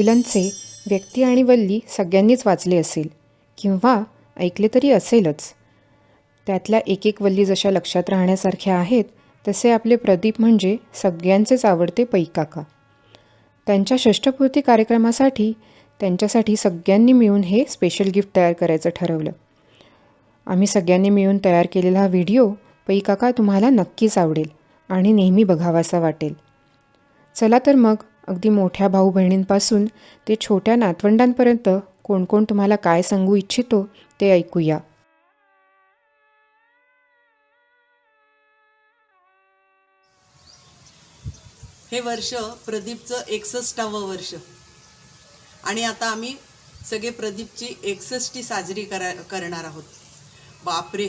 पुलंचे व्यक्ती आणि वल्ली सगळ्यांनीच वाचले असेल किंवा ऐकले तरी असेलच. त्यातल्या एक एक वल्ली जशा लक्षात राहण्यासारख्या आहेत, तसे आपले प्रदीप म्हणजे सगळ्यांचेच आवडते पै-काका. त्यांच्या षष्ठपूर्ती कार्यक्रमासाठी त्यांच्यासाठी सगळ्यांनी मिळून हे स्पेशल गिफ्ट तयार करायचं ठरवलं. आम्ही सगळ्यांनी मिळून तयार केलेला हा व्हिडिओ पै-काका तुम्हाला नक्कीच आवडेल आणि नेहमी बघावासा वाटेल. चला तर मग अगदी मोठ्या भाऊ बहिणींपासून ते छोट्या नातवंडांपर्यंत कोण कोण तुम्हाला काय सांगू इच्छितो ते ऐकूया. हे वर्ष प्रदीपचं 61वं वर्ष आणि आता आम्ही सगळे प्रदीपची 61 साजरी करणार आहोत. बापरे,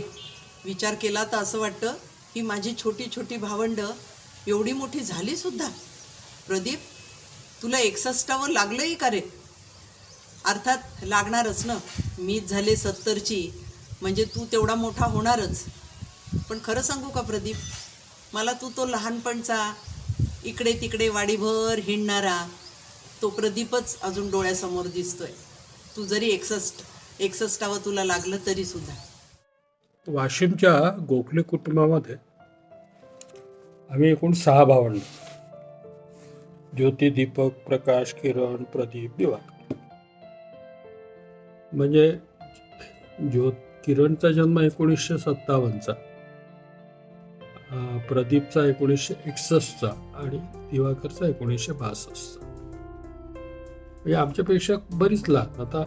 विचार केला तर असं वाटतं की माझी छोटी छोटी भावंडं एवढी मोठी झाली सुद्धा. प्रदीप, तुला 61वं लागलंही का रे? अर्थात लागणारच ना, मीच झाले 70ची, म्हणजे तू तेवढा मोठा होणारच. पण खरं सांगू का प्रदीप, मला तू तो लहानपणचा इकडे तिकडे वाडीभर हिंडणारा तो प्रदीपच अजून डोळ्यासमोर दिसतोय. तू जरी 61वं तुला लागलं तरी सुद्धा. वाशिमच्या गोखले कुटुंबामध्ये आम्ही एकूण 6 भावंड, ज्योती, दीपक, प्रकाश, किरण, प्रदीप, दिवाकर. म्हणजे किरणचा जन्म 1957चा, प्रदीपचा 1961चा आणि दिवाकरचा 1962चा. म्हणजे आमच्यापेक्षा बरीच लहान. आता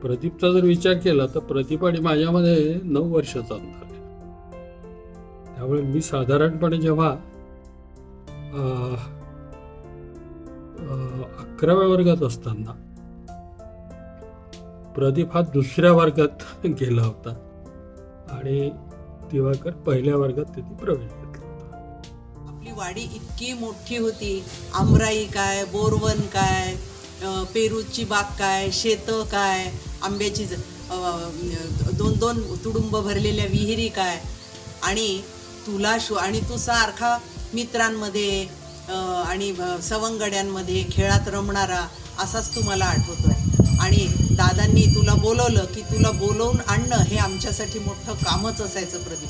प्रदीपचा जर विचार केला तर प्रदीप आणि माझ्यामध्ये 9 वर्षाचा अंतर आहे. त्यामुळे मी साधारणपणे जेव्हा 11व्या वर्गात असताना प्रदीप हा 2ऱ्या वर्गात गेला होता आणि दिवाकर 1ल्या वर्गात त्यांनी प्रवेश घेतला होता. आपली वाडी इतकी मोठी होती. आमराई काय, बोरवन काय, पेरूची बाग काय, शेतं काय, आंब्याची 2-2 तुडुंब भरलेल्या विहिरी काय, आणि आणि तू सारखा मित्रांमध्ये आणि सवंगड्यांमध्ये खेळात रमणारा असाच तू मला आठवतोय. आणि दादांनी तुला बोलवलं की तुला बोलवून आणणं हे आमच्यासाठी मोठं कामच असायचं प्रदीप.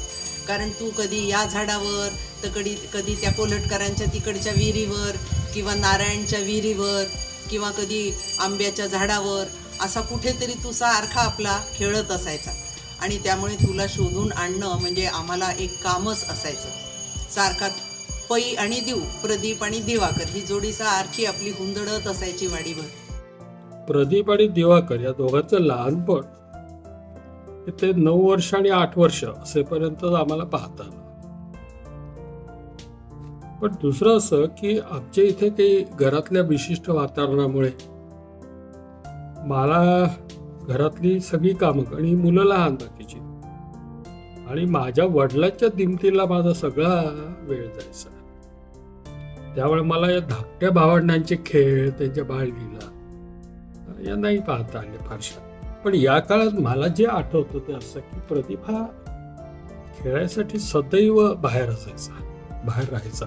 कारण तू कधी या झाडावर तर कधी त्या कोल्हटकरांच्या तिकडच्या विहिरीवर किंवा नारायणच्या विहिरीवर किंवा कधी आंब्याच्या झाडावर असा कुठेतरी तू सारखा आपला खेळत असायचा. आणि त्यामुळे तुला शोधून आणणं म्हणजे आम्हाला एक कामच असायचं. सारखा पै आणि दिव, प्रदीप आणि दिवाकर ही जोडी सारखी आपली हुंदडत असायची वाडीवर. प्रदीप आणि दिवाकर या दोघांचं लहानपण ते 9 वर्ष आणि 8 वर्ष असेपर्यंत आम्हाला पाहता आलं. पण दुसरं असं की आमच्या इथे काही घरातल्या विशिष्ट वातावरणामुळे मला घरातली सगळी कामं आणि मुलं लहान बाकीची, आणि माझ्या वडिलांच्या दिमतीला माझा सगळा वेळ जायचा. त्यामुळे मला या धाकट्या भावंडांचे खेळ, त्यांच्या बाळगीला या नाही पाहता आले फारशा. पण या काळात मला जे आठवतं ते असं की प्रदीप हा खेळायसाठी सदैव बाहेर राहायचा.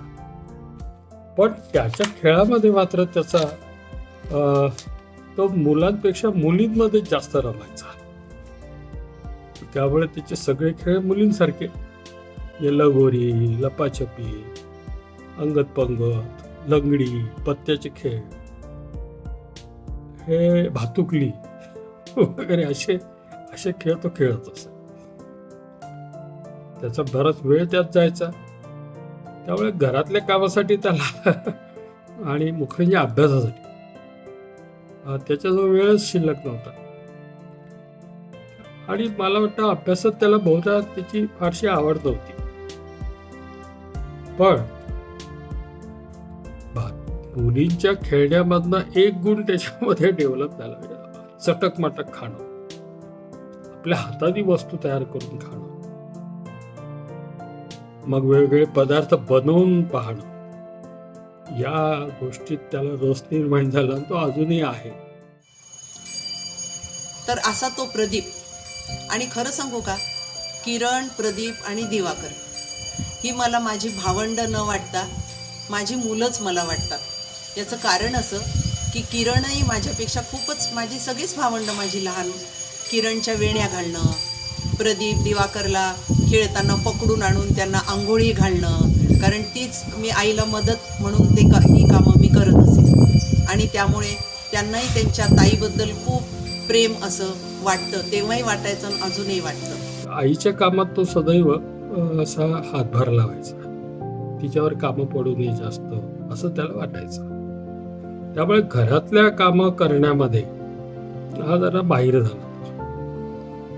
पण त्याच्या खेळामध्ये मात्र त्याचा तो मुलांपेक्षा मुलींमध्ये जास्त रमायचा. त्यामुळे त्याचे सगळे खेळ मुलींसारखे, लगोरी, लपाछपी, अंगत पंगत, लंगडी, पत्त्याचे खेळ, हे भातुकली वगैरे असे खेळ तो खेळत असे. त्याचा बराच वेळ त्यात जायचा. त्यामुळे घरातल्या कामासाठी त्याला आणि मुख्य अभ्यासासाठी त्याच्याजवळ वेळच शिल्लक नव्हता. आणि मला वाटतं अभ्यासात त्याला बहुधा त्याची फारशी आवड नव्हती. पण मुलींच्या खेळण्यामधनं एक गुण त्याच्यामध्ये डेव्हलप झाला, चटक-मटक खाणं, आपल्या हाताने वस्तू तयार करून खाणं, मग वेगवेगळे पदार्थ बनवून पाहणं, या गोष्टीत त्याला रस निर्माण झाला. तो अजूनही आहे. तर असा तो प्रदीप. आणि खरं सांगू का, किरण, प्रदीप आणि दिवाकर ही मला माझी भावंड न वाटता माझी मुलंच मला वाटतात. याचं कारण असं की किरणही माझ्यापेक्षा खूपच, माझी सगळीच भावंडं माझी लहान, किरणच्या वेण्या घालणं, प्रदीप दिवाकरला खेळताना पकडून आणून त्यांना आंघोळी घालणं, कारण तीच मी आईला मदत म्हणून ही कामं मी करत असे. आणि त्यामुळे त्यांनाही त्यांच्या ताईबद्दल खूप प्रेम असं वाटतं, तेव्हाही वाटायचं आणि अजूनही वाटतं. आईच्या कामात तो सदैव असा हातभार लावायचा, तिच्यावर कामं पडू नये जास्त असं त्याला वाटायचं. त्यामुळे घरातल्या कामं करण्यामध्ये हा जरा बाहेर झाला.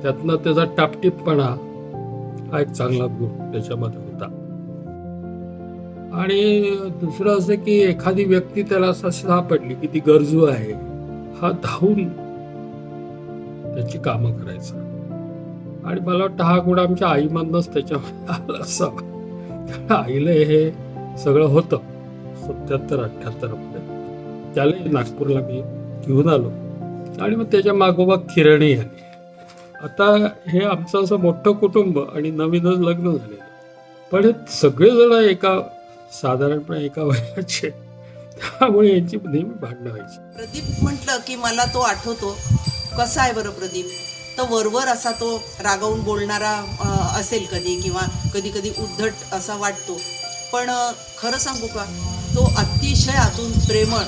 त्यातनं त्याचा टापटीपपणा हा एक चांगला गुण त्याच्यामध्ये होता. आणि दुसरं असं की एखादी व्यक्ती त्याला असं सापडली की ती गरजू आहे, हा धावून त्याची कामं करायचा. आणि मला वाटतं हा गुण आमच्या आईमधनंच त्याच्यामध्ये आला असावा. कारण आईला हे सगळं होतं 77-78 मध्ये. त्याला नागपूरला मी घेऊन आलो आणि मग त्याच्या मागोमाग किरणही आली. आता हे आमचं असं मोठं कुटुंब आणि नवीनच लग्न झालेलं, पण हे सगळेजण साधारणपणे एका वयाचे, त्यामुळे यांची नेहमी भांडणं व्हायची. प्रदीप म्हटलं की मला तो आठवतो. कसा आहे बरं प्रदीप, तर वरवर असा तो रागावून बोलणारा असेल कधी, किंवा कधी कधी उद्धट असा वाटतो, पण खरं सांगू का, तो अतिशय आतून प्रेमळ,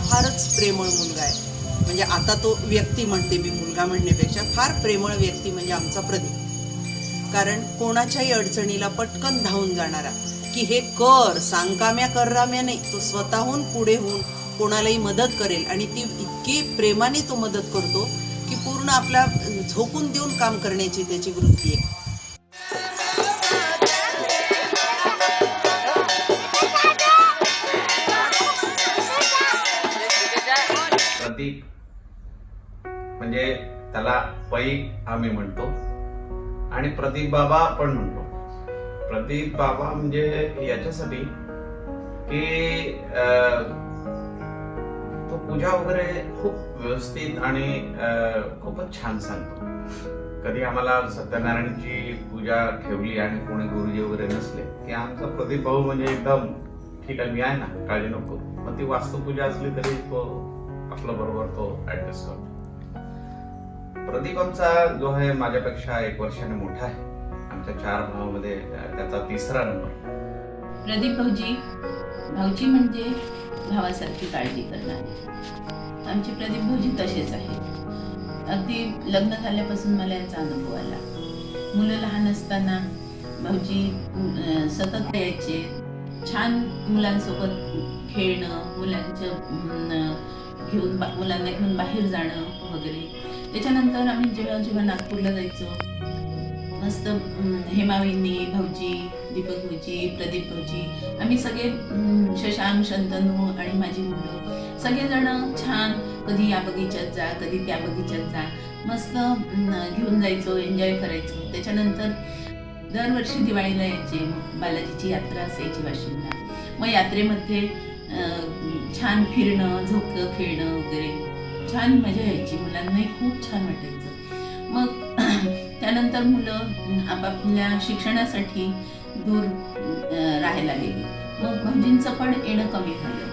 फारच प्रेमळ मुलगा आहे. म्हणजे आता तो व्यक्ती म्हणते मी, मुलगा म्हणण्यापेक्षा फार प्रेमळ व्यक्ती म्हणजे आमचा प्रदीप. कारण कोणाच्याही अडचणीला पटकन धावून जाणारा, की हे कर, सांगकाम्या करराम्या नाही, तो स्वतःहून पुढे होऊन कोणालाही मदत करेल. आणि ती इतकी प्रेमाने तो मदत करतो की पूर्ण आपला झोकून देऊन काम करण्याची त्याची वृत्ती आहे. प्रदीप म्हणजे त्याला पै आम्ही म्हणतो आणि प्रदीप बाबा पण म्हणतो. प्रदीप बाबा म्हणजे याच्यासाठी की तो पूजा वगैरे खूप व्यवस्थित आणि खूपच छान सांगतो. कधी आम्हाला सत्यनारायणची पूजा ठेवली आणि कोणी गुरुजी वगैरे नसले की आमचा प्रदीप भाऊ म्हणजे एकदम ठीक आहे, मी आहे ना, काळजी नको. मग ती वास्तुपूजा असली तरी तो आपल्या बरोबर तो ऍडजस्ट करतो. प्रदीप आमचा जो आहे माझ्यापेक्षा 1 वर्षाने मोठा आहे. आमच्या 4 भावामध्ये त्याचा 3रा नंबर. प्रदीप भाऊजी म्हणजे भावासारखी काळजी करणारे. आमचे प्रदीप भाऊजी तसेच आहेत. अगदी लग्न झाल्यापासून मला याचा अनुभव आला. मुलं लहान असताना भाऊजी सतत यायचे. छान मुलांसोबत खेळणं, मुलांना घेऊन बाहेर जाणं वगैरे. त्याच्यानंतर आम्ही जेव्हा नागपूरला जायचो, मस्त हेमाविनी भाऊजी, दीपक भाऊजी, प्रदीप भाऊजी, आम्ही सगळे शशांक, शंतनू आणि माझी मुलं सगळेजण छान, कधी या बगीच्यात जा, कधी त्या बगीच्यात जा, मस्त घेऊन जायचो, एन्जॉय करायचो. त्याच्यानंतर दरवर्षी दिवाळीला यायचे. बालाजीची यात्रा असायची वाशिमला. मग यात्रेमध्ये छान फिरणं, झोकं खेळणं वगैरे छान मजा यायची. मुलांनाही खूप छान वाटायचं. मग त्यानंतर मुलं आपापल्या शिक्षणासाठी दूर राहायला गेली. मग भाऊजींचं पण येणं कमी झालं.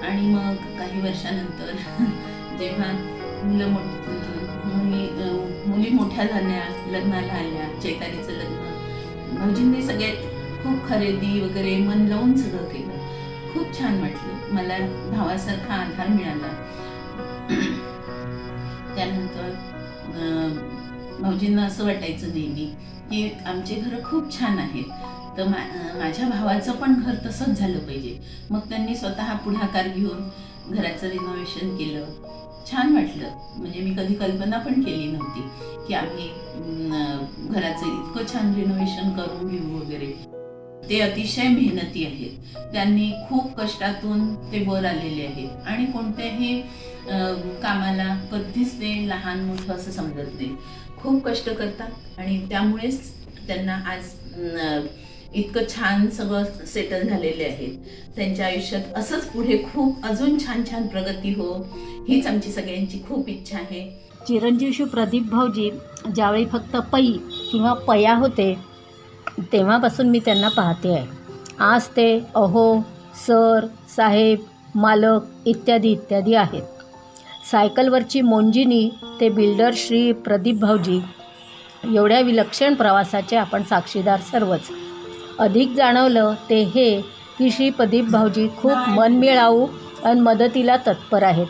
आणि मग काही वर्षानंतर जेव्हा मुली मोठ्या झाल्या, लग्नाला आल्या, चैतालीचं लग्न, भाऊजींनी सगळे खूप खरेदी वगैरे मन लावून सगळं केलं. खूप छान वाटलं. मला भावासारखा आधार मिळाला. त्यानंतर भाऊजींना असं वाटायचं नेहमी की आमचे घरं खूप छान आहेत, तर माझ्या भावाचं पण घर तसंच झालं पाहिजे. मग त्यांनी स्वतः पुढाकार घेऊन घराचं रिनोव्हेशन केलं. छान वाटलं. म्हणजे मी कधी कल्पना पण केली नव्हती की आम्ही घराचं इतकं छान रिनोव्हेशन करून घेऊ वगैरे. ते अतिशय मेहनती आहेत. त्यांनी खूप कष्टातून ते वर आलेले आहेत आणि कोणत्याही कामाला कधीच ते लहान मोठं असं समजत नाही. खूप कष्ट करतात आणि त्यामुळेच त्यांना आज इतकं छान सगळं सेटल झालेले आहेत. त्यांच्या आयुष्यात असंच पुढे खूप अजून छान छान प्रगती हो, हीच आमची सगळ्यांची खूप इच्छा आहे. चिरंजीव श्री प्रदीप भाऊजी ज्यावेळी फक्त पै किंवा पया होते तेव्हापासून मी त्यांना पाहते आहे. आज ते अहो, सर, साहेब मालक इत्यादी इत्यादी आहेत. सायकलवरची मोंजिनी ते बिल्डर श्री प्रदीप भाऊजी एवढ्या विलक्षण प्रवासाचे आपण साक्षीदार सर्वच. अधिक जाणवलं ते हे की श्री प्रदीप भाऊजी खूप मनमिळाऊ आणि मदतीला तत्पर आहेत.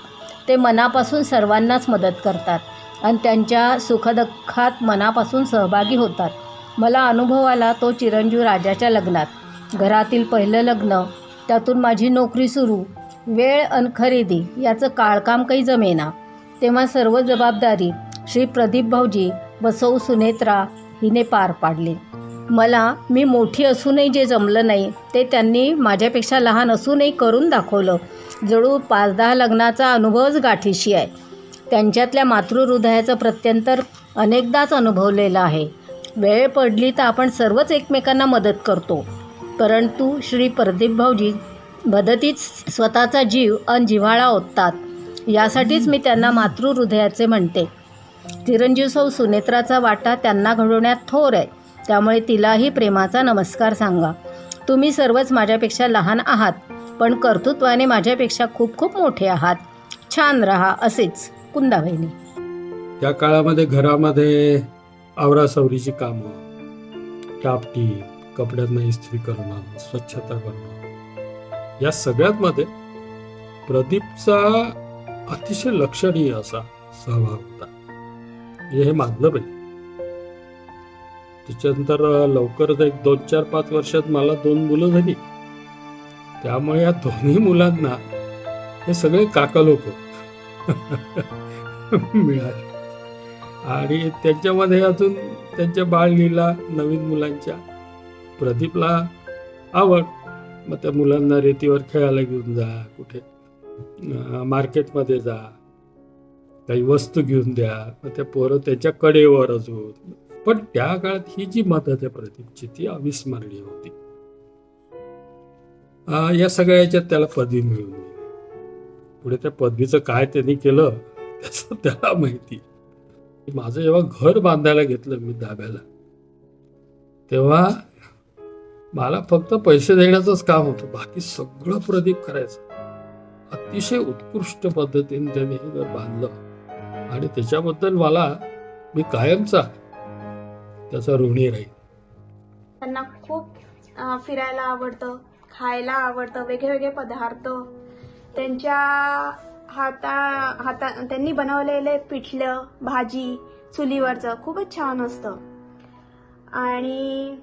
ते मनापासून सर्वांनाच मदत करतात आणि त्यांच्या सुखदुःखात मनापासून सहभागी होतात. मला अनुभव आला तो चिरंजीव राजाच्या लग्नात. घरातील पहिलं लग्न, त्यातून माझी नोकरी सुरू, वेळ अन खरेदी याचं काळकाम काही जमेना. तेव्हा सर्व जबाबदारी श्री प्रदीप भाऊजी व सौ सुनेत्रा हिने पार पाडली. मी मोठी असूनही जे जमलं नाही ते त्यांनी माझ्यापेक्षा लहान असूनही करून दाखवलं. जणू 5-10 लग्नाचा अनुभवच गाठीशी आहे. त्यांच्यातल्या मातृहृदयाचं प्रत्यंतर अनेकदाच अनुभवलेलं आहे. वेळ पडली तर आपण सर्वच एकमेकांना मदत करतो, परंतु श्री प्रदीप भाऊजी मदतीत स्वतःचा जीव अन जिव्हाळा ओततात. यासाठीच मी त्यांना मातृहृदयाचे म्हणते. चिरंजीव सौ सुनेत्राचा वाटा त्यांना घडवण्यात थोर आहे, त्यामुळे तिलाही प्रेमाचा नमस्कार सांगा. तुम्ही सर्वच माझ्यापेक्षा लहान आहात, पण कर्तृत्वाने माझ्यापेक्षा खूप खूप मोठे आहात. छान रहा असेच. कुंदावहिनी. त्या काळामध्ये घरामध्ये आवरासावरीची कामं, टापटी, कपड्यांना इस्त्री करणं, स्वच्छता करणं, या सगळ्यांमध्ये प्रदीपचा अतिशय लक्षणीय असा सहभाग होता. हे मानलं पाहिजे. त्याच्यानंतर लवकरच एक 2-4-5 वर्षात मला 2 मुलं झाली. त्यामुळे या दोन्ही मुलांना हे सगळे काका लोक मिळाले आणि त्याच्यामध्ये अजून त्यांच्या बाळलीला नवीन मुलांच्या प्रदीपला आवड. मग त्या मुलांना रेतीवर खेळायला घेऊन जा, कुठे मार्केटमध्ये जा, काही वस्तू घेऊन द्या. मग त्या पोरं त्याच्या कडेवर अजून. पण त्या काळात ही जी मदत आहे प्रदीपची ती अविस्मरणीय होती. या सगळ्या याच्यात त्याला पदवी मिळून गेली. पुढे त्या पदवीचं काय त्यांनी केलं त्याचं त्याला माहिती. माझं जेव्हा घर बांधायला घेतलं मी धाब्याला, तेव्हा मला फक्त पैसे देण्याचंच काम होतं, बाकी सगळं प्रदीप करायचं. अतिशय उत्कृष्ट पद्धतीने त्यांनी हे घर बांधलं आणि त्याच्याबद्दल मी कायमचा त्याचा ऋणी राहील. त्यांना खूप फिरायला आवडतं, खायला आवडतं, वेगवेगळे पदार्थ. त्यांच्या त्यांनी बनवलेले पिठलं, भाजी चुलीवरचं खूपच छान असतं आणि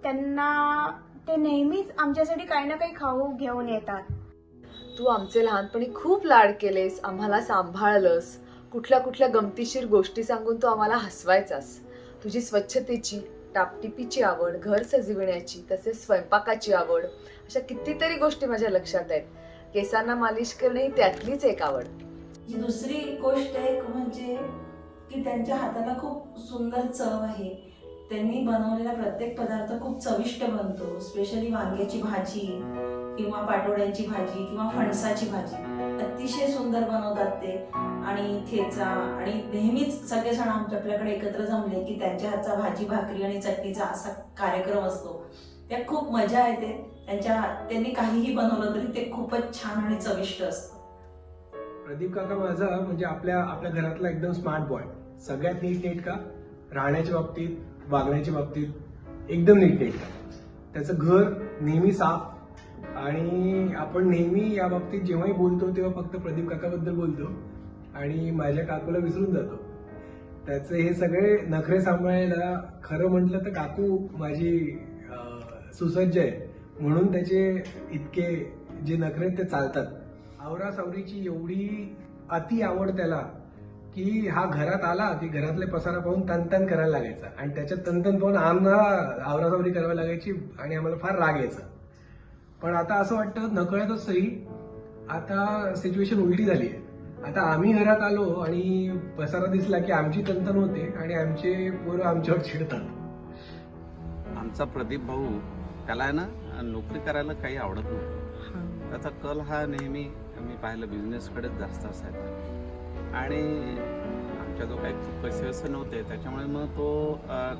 ते नेहमीच आमच्यासाठी काही ना काही खाऊ घेऊन येतात. तू आमचे लहानपणी खूप लाड केलेस, आम्हाला सांभाळलंस, कुठल्या कुठल्या गमतीशीर गोष्टी सांगून तू आम्हाला हसवायचास. तुझी स्वच्छतेची, टापटिपीची आवड, घर सजविण्याची, तसेच स्वयंपाकाची आवड, अशा कितीतरी गोष्टी माझ्या लक्षात आहेत. केसांना मालिश करणे ही त्यातलीच एक आवड. दुसरी गोष्ट एक म्हणजे की त्यांच्या हाताला खूप सुंदर चव आहे. त्यांनी बनवलेला प्रत्येक पदार्थ खूप चविष्ट बनतो. स्पेशली वांग्याची भाजी किंवा पाटोड्यांची भाजी किंवा फणसाची भाजी अतिशय सुंदर बनवतात ते. आणि ठेचा, आणि नेहमीच सगळेजण आपल्याकडे एकत्र जमले की त्यांच्या हातचा भाजी भाकरी आणि चटणीचा असा कार्यक्रम असतो. त्यात खूप मजा येते. त्यांनी काहीही बनवलं तरी ते खूपच छान आणि चविष्ट असतं. प्रदीप काका माझा म्हणजे आपल्या घरातला एकदम स्मार्ट बॉय. सगळ्यात नीटनेटका, राहण्याच्या बाबतीत, वागण्याच्या बाबतीत एकदम नीटनेटका. त्याचं घर नेहमी साफ आणि आपण नेहमी या बाबतीत जेव्हाही बोलतो तेव्हा फक्त प्रदीप काकाबद्दल बोलतो आणि माझ्या काकूला विसरून जातो. त्याचे हे सगळे नखरे सांभाळायला खरं म्हटलं तर काकू माझी सुसज्ज आहे, म्हणून त्याचे इतके जे नखरे ते चालतात. आवरासावरीची एवढी अति आवड त्याला की हा घरात आला की घरातले पसारा पाहून तनतन करायला लागायचा आणि त्याच्यात तनतन पाहून आम्हाला आवरासावरी करावी लागायची आणि आम्हाला फार राग यायचा. पण आता असं वाटतं नकळतच तरी आता सिच्युएशन उलटी झाली आहे. आता आम्ही घरात आलो आणि पसारा दिसला की आमची तनतन होते आणि आमचे पोरं आमच्यावर चिडतात. आमचा प्रदीप भाऊ त्याला आहे ना नोकरी करायला काही आवडत नव्हतं. त्याचा कल हा नेहमी मी पाहिलं बिझनेसकडेच जास्त असायचा आणि आमच्या जो काही पैसे वैसे नव्हते त्याच्यामुळे मग तो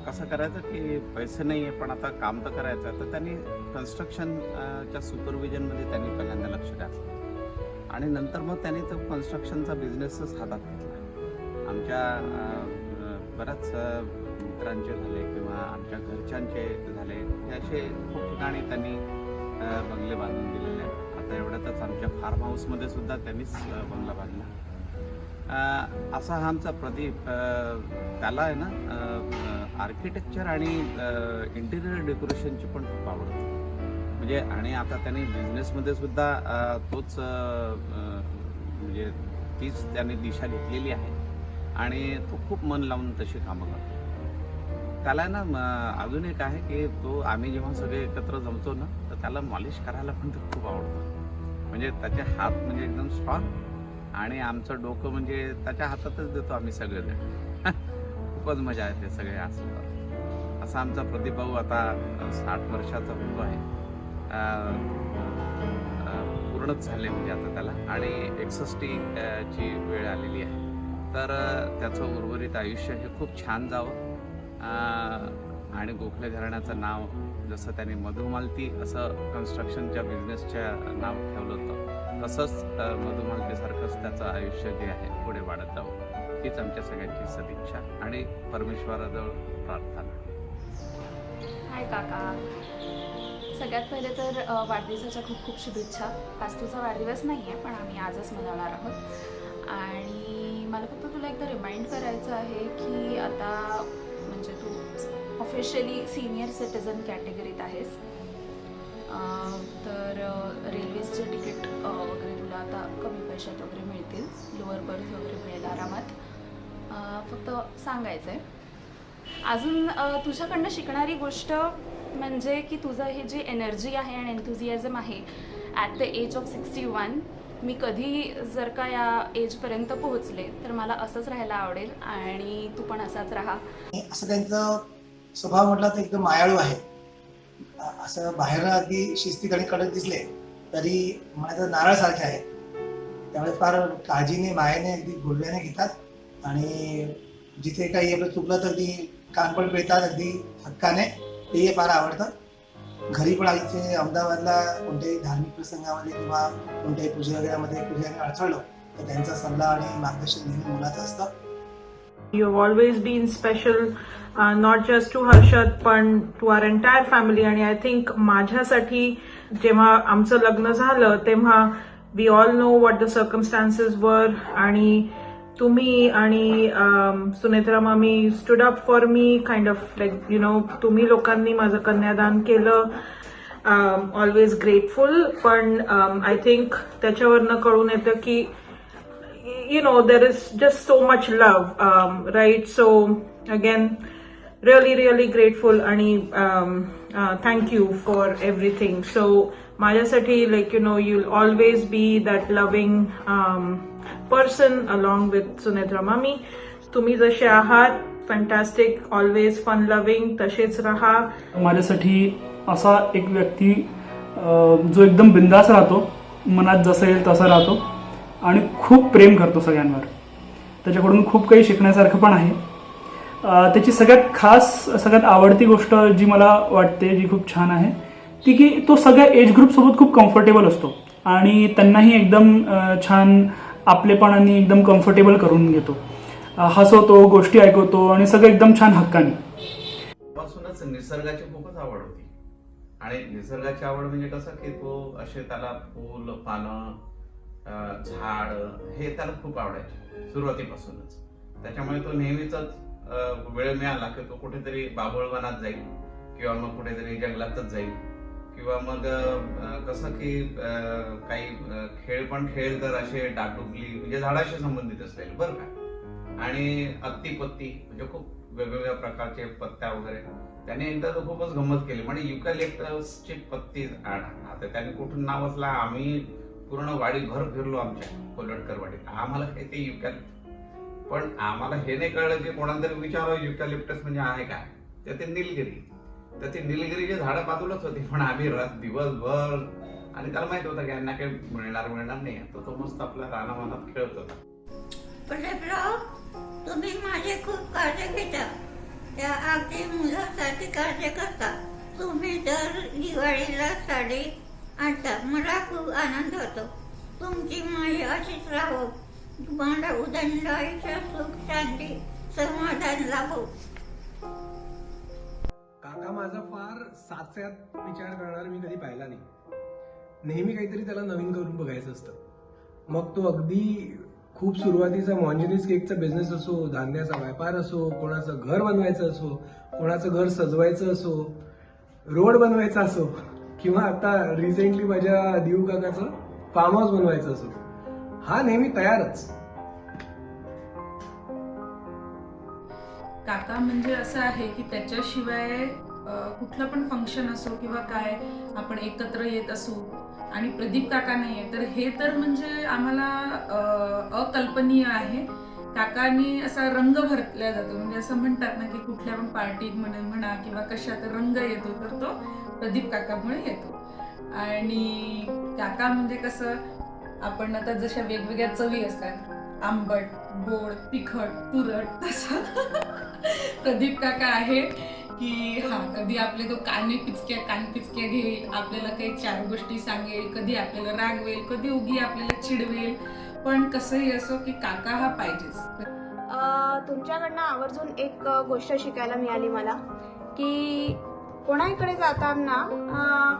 कसं करायचा की पैसे नाही आहे पण आता काम तर करायचं. तर त्यांनी कन्स्ट्रक्शनच्या सुपरविजनमध्ये त्यांनी पहिल्यांदा लक्ष घातलं आणि नंतर मग त्यांनी तो कन्स्ट्रक्शनचा बिझनेसच हातात घेतला. आमच्या बऱ्याच मित्रांचे झाले किंवा आमच्या घरच्यांचे झाले, हे असे खूप ठिकाणी त्यांनी बंगले बांधून दिलेले आहेत. आता एवढ्यातच आमच्या फार्म हाऊसमध्ये सुद्धा त्यांनीच बंगला बांधला. असा हा आमचा प्रदीप. त्याला आहे ना आर्किटेक्चर आणि इंटिरियर डेकोरेशनची पण खूप आवड होती. म्हणजे आणि आता त्यांनी बिझनेसमध्ये सुद्धा तोच म्हणजे तीच त्याने दिशा घेतलेली आहे आणि तो खूप मन लावून तशी कामं करतो. त्याला ना अजून एक आहे की तो आम्ही जेव्हा सगळे एकत्र जमतो ना तर त्याला मॉलिश करायला पण ते खूप आवडतं. म्हणजे त्याचे हात म्हणजे एकदम स्ट्रॉंग आणि आमचं डोकं म्हणजे त्याच्या हातातच देतो आम्ही सगळेजण. खूपच मजा येते सगळे असं. असा आमचा प्रदीप भाऊ आता 60 वर्षाचा होतो आहे. पूर्णच झाले म्हणजे आता त्याला, आणि 61 ची वेळ आलेली आहे. तर त्याचं उर्वरित आयुष्य हे खूप छान जावं. आणि गोखले घराण्याचं नाव जसं त्याने मधुमालती असं कन्स्ट्रक्शनच्या बिझनेसच्या नाव ठेवलं होतं, तसंच मधुमालतीसारखंच त्याचं आयुष्य जे आहे पुढे वाढत जावं, हीच आमच्या सगळ्यांची सदिच्छा आणि परमेश्वराजवळ प्रार्थना. हाय काका, सगळ्यात पहिले तर वाढदिवसाच्या खूप खूप शुभेच्छा. आज तुझा वाढदिवस नाही आहे पण आम्ही आजच मनवणार आहोत. आणि मला फक्त तुला एकदा रिमाइंड करायचं आहे की आता म्हणजे तू ऑफिशियली सिनियर सिटीजन कॅटेगरीत आहेस. तर रेल्वेचे तिकीट वगैरे तुला आता कमी पैशात वगैरे मिळतील, लोअर बर्थ वगैरे मिळेल आरामात. फक्त सांगायचं आहे. अजून तुझ्याकडनं शिकणारी गोष्ट म्हणजे की तुझं हे जे एनर्जी आहे आणि एन्थुझियाझम आहे ॲट द एज ऑफ 61, मी कधी जर का या एजपर्यंत पोहोचले तर मला असंच राहायला आवडेल आणि तू पण असाच राहा. असं त्यांचा स्वभाव म्हटला तर एकदम मायाळू आहे. असं बाहेर अगदी शिस्तीत आणि कडक दिसले तरी म्हणायचं नारळसारखे आहेत. त्यामुळे फार काळजीने मायेने अगदी गोडव्याने घेतात आणि जिथे काही आपलं चुकलं तर अगदी कानपण पिळतात अगदी हक्काने. तेही फार आवडतं. घरी पण इथे अहमदाबादला कोणत्याही धार्मिक प्रसंगामध्ये किंवा कोणत्याही पूजा वगैरेमध्ये कुठे अडथळलो तर त्यांचा सल्ला आणि मार्गदर्शन नेहमी मुलाचं असतं. You have always been special, not just to Harshad, पण to our entire family. आणि I think माझ्यासाठी जेव्हा आमचं लग्न झालं तेव्हा we all know what the circumstances were. आणि तुम्ही आणि सुनेत्रा मामी stood up for me, kind of like, you know, तुम्ही लोकांनी माझं कन्यादान केलं. Always grateful. पण I think त्याच्यावरनं कळून येतं की you know there is just so much love, right? So again, really grateful and thank you for everything. So माझ्यासाठी like you know you'll always be that loving person along with Sunetra Mami. तुम्ही जसे आहात fantastic, always fun loving, तसेच राहा. माझ्यासाठी असा एक व्यक्ती जो एकदम बिंदास राहतो, मनात जसं येईल तसा राहतो आणि खूप प्रेम करतो सगळ्यांवर. त्याच्याकडून खूप काही शिकण्यासारखं पण आहे. त्याची सगळ्यात आवडती गोष्ट जी मला वाटते, जी खूप छान आहे, ती की तो सगळ्या एज ग्रुपसोबत खूप कम्फर्टेबल असतो आणि त्यांनाही एकदम छान आपलेपणाने एकदम कम्फर्टेबल करून घेतो. हसवतो, गोष्टी ऐकवतो आणि सगळं एकदम छान हक्काने. पासूनच निसर्गाची खूपच आवड होती. आणि निसर्गाची आवड म्हणजे कसं की तो असे त्याला फूल, पानं, झाड हे त्याला खूप आवडायचे सुरुवातीपासूनच. त्याच्यामुळे तो नेहमीच वेळ मिळाला की तो कुठेतरी बाभळवनात जाईल किंवा मग कुठेतरी जंगलातच जाईल किंवा मग कसं की काही खेळ पण खेळ तर असे डागडुगली म्हणजे झाडाशी संबंधित असेल बरं का. आणि अत्तीपत्ती म्हणजे खूप वेगवेगळ्या प्रकारचे पत्त्या वगैरे त्याने एकदा तर खूपच गंमत केली. म्हणजे युकॅलिप्टसची पत्ती आता त्याने कुठून नाव असला, आम्ही पूर्ण वाडी भर फिरलो आमच्या कोलटकर वाडीत. आम्हाला काही ते युकॅलिप्टस, पण आम्हाला हे नाही कळलं की कोणाला तरी विचारावं युकॅलिप्टस म्हणजे आहे काय, तर ते निलगिरी. तर ते निलगिरीचे झाडं बाजूलाच होते, पण आम्ही दिवसभर, आणि त्याला माहित होतं की यांना काही मिळणार नाही, तर तो मस्त आपल्या रानामानात खेळत होता. प्रदीपराव, तुम्ही माझी खूप काळजी घेता, त्या अगदी मुलासाठी काळजी करता. तुम्ही दर दिवाळीला साडी आणता, मला खूप आनंद होतो. तुमची माय अशीच राहो, तुम्हाला उदंड आयुष्य, सुख शांती समाधान लाभो. काका माझा फार साच्यात विचार करणारा मी कधी पाहिला नाही. नेहमी काहीतरी त्याला नवीन करून बघायचं असतं. मग तो अगदी खूप सुरुवातीचा मॉन्जिनीस केकचा बिझनेस असो, धान्याचा व्यापार असो, कोणाचं घर बनवायचं असो, कोणाचं घर सजवायचं असो, रोड बनवायचा असो, किंवा आता रिसेंटली माझ्या दिऊ काकाचं फार्म हाऊस बनवायचं असो, हा नेहमी तयारच. काका म्हणजे असं आहे की त्याच्याशिवाय कुठलं पण फंक्शन असो किंवा काय आपण एकत्र येत असू आणि प्रदीप काका नाही आहे तर हे तर म्हणजे आम्हाला अकल्पनीय आहे. काकांनी असा रंग भरला जातो, म्हणजे असं म्हणतात ना की कुठल्या पण पार्टीत म्हणा किंवा कशात रंग येतो तर तो प्रदीप काकामुळे येतो. आणि काका म्हणजे कसं, आपण आता जशा वेगवेगळ्या चवी असतात, आंबट, गोड, तिखट, तुरट, तसं प्रदीप काका आहे की हा कधी आपले तो कान पिचक्या घेईल, आपल्याला काही 4 गोष्टी सांगेल, कधी आपल्याला रागवेल, कधी उगी आपल्याला चिडवेल, पण कसंही असो की काका हा पाहिजेच. तुमच्याकडनं आवर्जून एक गोष्ट शिकायला मिळाली मला, की कोणाकडे जाताना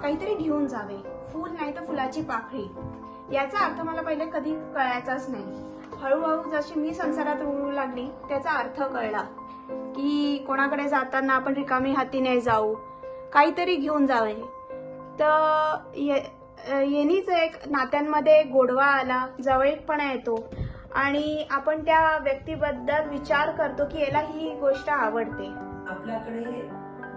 काहीतरी घेऊन जावे, फूल नाही तर फुलाची पाकळी. याचा अर्थ मला पहिले कधी कळायचाच नाही. हळूहळू जशी मी संसारात रुळू लागली त्याचा अर्थ कळला, की कोणाकडे जाताना आपण रिकामी हाती नाही जाऊ, काहीतरी घेऊन जावे. तर येणीच एक नात्यांमध्ये गोडवा आला, जवळीकपणा येतो आणि आपण त्या व्यक्तीबद्दल विचार करतो की याला ही गोष्ट आवडते. आपल्याकडे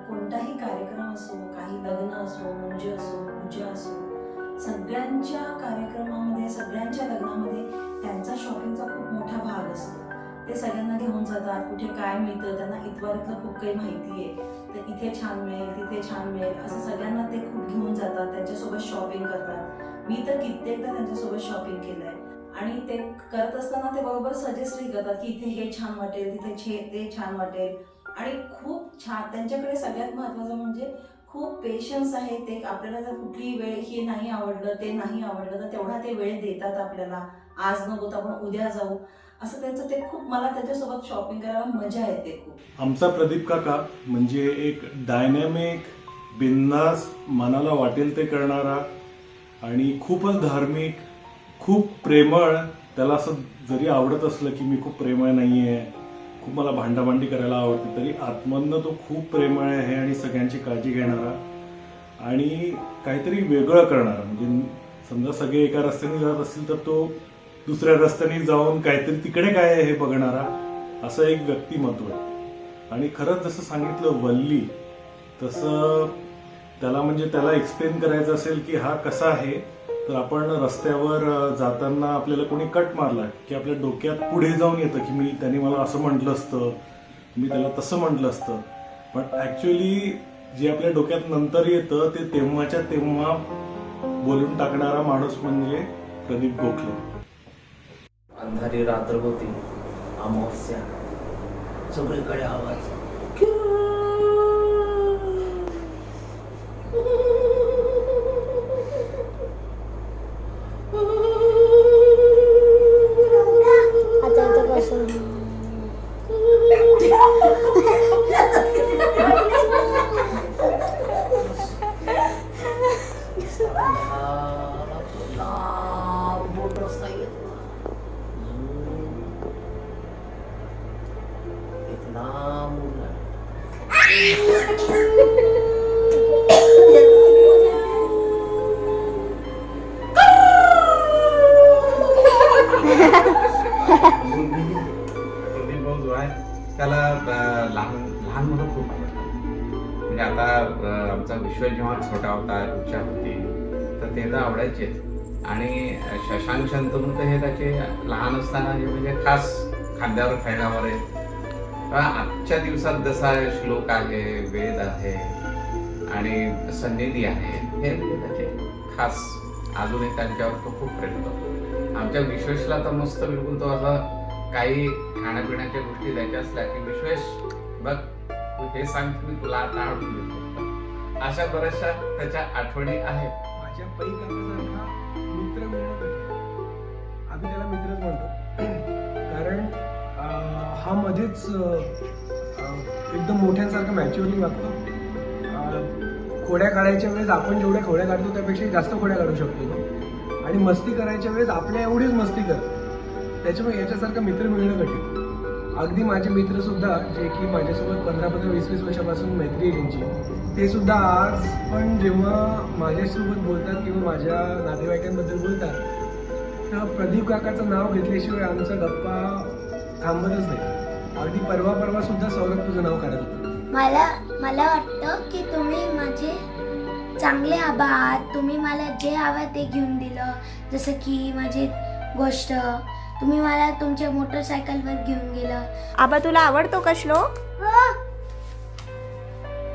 कोणताही कार्यक्रम असो, काही लग्न असो, मुंज असो, पूजा असो, सगळ्यांच्या कार्यक्रमामध्ये, सगळ्यांच्या लग्नामध्ये त्यांचा शॉपिंगचा खूप मोठा भाग असतो. ते सगळ्यांना घेऊन जातात, कुठे काय मिळतं, त्यांना इतवारातलं खूप काही माहिती आहे, तर इथे छान मिळेल, तिथे छान मिळेल, असं सगळ्यांना ते खूप घेऊन जातात, त्यांच्यासोबत शॉपिंग करतात. मी तर कित्येकदा त्यांच्यासोबत शॉपिंग केलं आहे. आणि ते करत असताना ते बरोबर सजेस्टही करतात की इथे हे छान वाटेल, तिथे ते छान वाटेल. आणि खूप छान, त्यांच्याकडे सगळ्यात महत्त्वाचं म्हणजे खूप पेशन्स आहे. ते आपल्याला जर कुठलीही वेळ हे नाही आवडलं, ते नाही आवडलं, तर तेवढा ते वेळ देतात आपल्याला. आज नको तर आपण उद्या जाऊ, असं त्यांचं ते खूप, मला त्याच्यासोबत शॉपिंग करायला मजा येते खूप. आमचा प्रदीप काका म्हणजे एक डायनॅमिक, बिंदास, मनाला वाटेल ते करणारा आणि खूपच धार्मिक, खूप प्रेमळ. त्याला असं जरी आवडत असलं की मी खूप प्रेमळ नाही आहे, खूप मला भांडाभांडी करायला आवडते, तरी आतमधनं तो खूप प्रेमळ आहे आणि सगळ्यांची काळजी घेणारा आणि काहीतरी वेगळं करणारा. म्हणजे समजा सगळे एका रस्त्याने जात असतील तर तो दुसऱ्या रस्त्याने जाऊन काहीतरी तिकडे काय आहे हे बघणारा, असं एक व्यक्तिमत्व आहे. आणि खरंच जसं सांगितलं वल्ली, तसं त्याला एक्सप्लेन करायचं असेल की हा कसा आहे, तर आपण रस्त्यावर जाताना आपल्याला कोणी कट मारला की आपल्या डोक्यात पुढे जाऊन येतं की त्याने मला असं म्हटलं असतं, मी त्याला तसं म्हटलं असतं. पण ॲक्च्युली जे आपल्या डोक्यात नंतर येतं ते तेव्हाच्या तेव्हा बोलून टाकणारा माणूस म्हणजे प्रदीप गोखले. अंधारी रात्र होती, अमावस्या, सगळीकडे आवाज. प्रदीप भाऊ जो आहे त्याला लहान मुलं खूप आवडतात. म्हणजे आता आमचा विश्व जेव्हा छोटा होता, इच्छा होती, तर ते तर आवडायचेच. आणि शशांक शंतनू तर हे त्याचे लहान असताना म्हणजे खास खांद्यावर खेळण्यावर आहे. आजच्या दिवसात जसा श्लोक आहे, वेद आहे आणि सन्निधी आहे, हे म्हणजे त्याचे खास अजूनही त्यांच्यावर तो खूप प्रेम करतो. आमच्या विश्वेशला तर मस्त बिलकुल तो असं काही खाण्यापिण्याच्या गोष्टी द्यायच्या असल्या की विश्वेश बघ तू हे सांग मी तुला आता आणून देतो. अशा बऱ्याचशा त्याच्या आठवणी आहेत. माझ्या पै काकासारखा मित्र मिळणं कठीण. आम्ही त्याला मित्रच म्हणतो, कारण हा मध्येच एकदम मोठ्यांसारखं मॅच्युअरली वागतो. खोड्या काढायच्या वेळेस आपण जेवढ्या खोड्या काढतो त्यापेक्षा जास्त खोड्या काढू शकतो तो, आणि मस्ती करायच्या वेळेस आपल्या एवढीच मस्ती करतो. त्याच्यामुळे याच्यासारखा मित्र मिळणं कठीण. अगदी माझे मित्रसुद्धा जे की माझ्यासोबत 15-20 वर्षापासून मैत्री आहे त्यांची, ते सुद्धा आज पण जेव्हा माझ्यासोबत बोलतात किंवा माझ्या नातेवाईकांबद्दल बोलतात तर प्रदीप काकाचं नाव घेतल्याशिवाय आमचा गप्पा थांबतच नाही. अगदी परवा सुद्धा सौरभ तुझं नाव काढत होतं. मला वाटतं की तुम्ही माझे चांगले आबा आहात. तुम्ही मला जे हवं ते घेऊन दिलं, जसं की माझी गोष्ट तुम्ही मला तुमच्या मोटरसायकलवर घेऊन गेलं. आबा तुला आवडतो का श्लोक?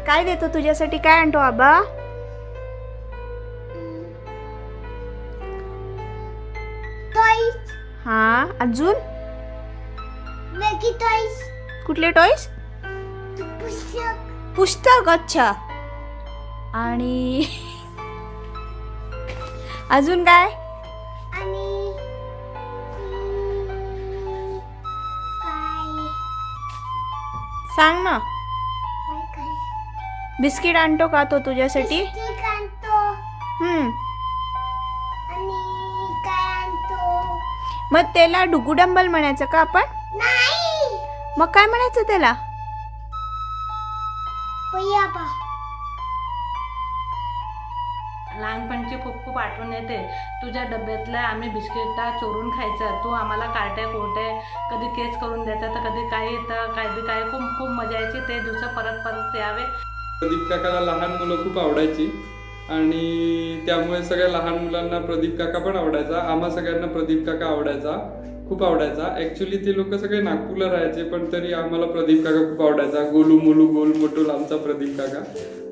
काय देतो तुझ्यासाठी? काय आणतो आबा? टॉयज. हा, अजून वेगी टॉयज. कुठले टॉयज? पुस्तक. अच्छा. आणि अजून काय? आणि सांग ना. काय बिस्किट आणतो का तो तुझ्यासाठी? बिस्किट आणतो. आणि काय आणतो? मग त्याला डुगुडंबल म्हणायचं का आपण? नाही. मग काय म्हणायचं त्याला? पय्याबा. लहानपणची खूप खूप आठवण येते. तुझ्या डब्यातलं आम्ही बिस्किटा चोरून खायचं, तू आम्हाला कार्ट्या कोट्या कधी केस करून द्यायचा तर कधी काय येतं कधी काय. खूप खूप मजा यायची. ते दिवस परत परत यावे. प्रदीप काकाला लहान मुलं खूप आवडायची आणि त्यामुळे सगळ्या लहान मुलांना प्रदीप काका पण आवडायचा. आम्हा सगळ्यांना प्रदीप काका आवडायचा, खूप आवडायचा. ॲक्च्युली ते लोक सगळे नागपूरला राहायचे पण तरी आम्हाला प्रदीप काका खूप आवडायचा. गोलू मोलू गोल मोटूल आमचा प्रदीप काका.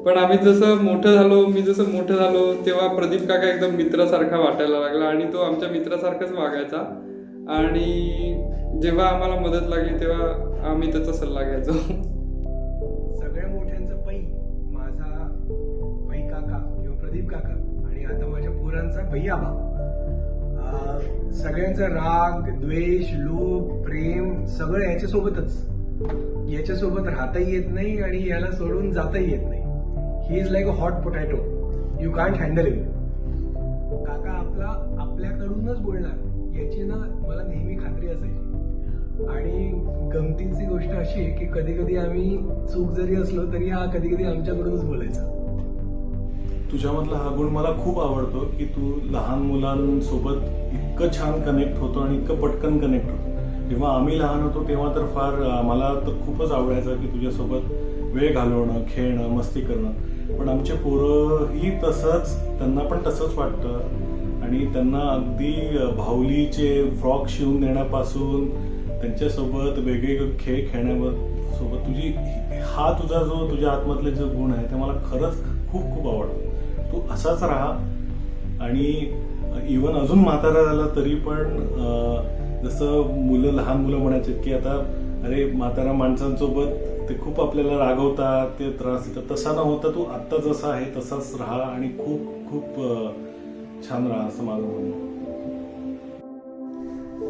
पण आम्ही जसं मोठं झालो, मी जसं मोठं झालो तेव्हा प्रदीप काका एकदम मित्रासारखा वाटायला लागला आणि तो आमच्या मित्रासारखाच वागायचा. आणि जेव्हा आम्हाला मदत लागली तेव्हा आम्ही त्याचा सल्ला घ्यायचो. सगळ्या मोठ्यांचं पै माझा पै काका किंवा प्रदीप काका, आणि आता माझ्या पोरांचा पै आबा. सगळ्यांचा राग, द्वेष, लोभ, प्रेम सगळं याच्यासोबतच. याच्यासोबत राहताही येत नाही आणि याला सोडून जाताही येत नाही. ही is like a hot potato, you can't handle it. काका आपल्याकडूनच बोलणार याची ना मला नेहमी खात्री असायची. आणि गमतीची गोष्ट अशी आहे की कधी कधी आम्ही चूक जरी असलो तरी हा कधी कधी आमच्याकडूनच बोलायचा. तुझ्यामधला हा गुण मला खूप आवडतो की तू लहान मुलांसोबत इतकं छान कनेक्ट होतो आणि इतकं पटकन कनेक्ट होतो. जेव्हा आम्ही लहान होतो तेव्हा तर फार मला तर खूपच आवडायचं की तुझ्यासोबत वेळ घालवणं, खेळणं, मस्ती करणं. पण आमचे पोरंही तसंच, त्यांना पण तसंच वाटतं आणि त्यांना अगदी भावलीचे फ्रॉक शिवून देण्यापासून त्यांच्यासोबत वेगवेगळे खेळ खेळण्यासोबत हा तुझा जो तुझ्या आतमधले जो गुण आहे ते मला खरंच खूप खूप आवडतो. तू असाच राहा. आणि इवन अजून म्हातारा झाला तरी पण जसं लहान मुलं म्हणायचे की आता अरे म्हातारा माणसांसोबत ते खूप आपल्याला रागवतात, ते त्रास देतात, तसा न होता तू आत्ता जसा आहे तसाच राहा आणि खूप खूप छान राहा असं माझं म्हणणं.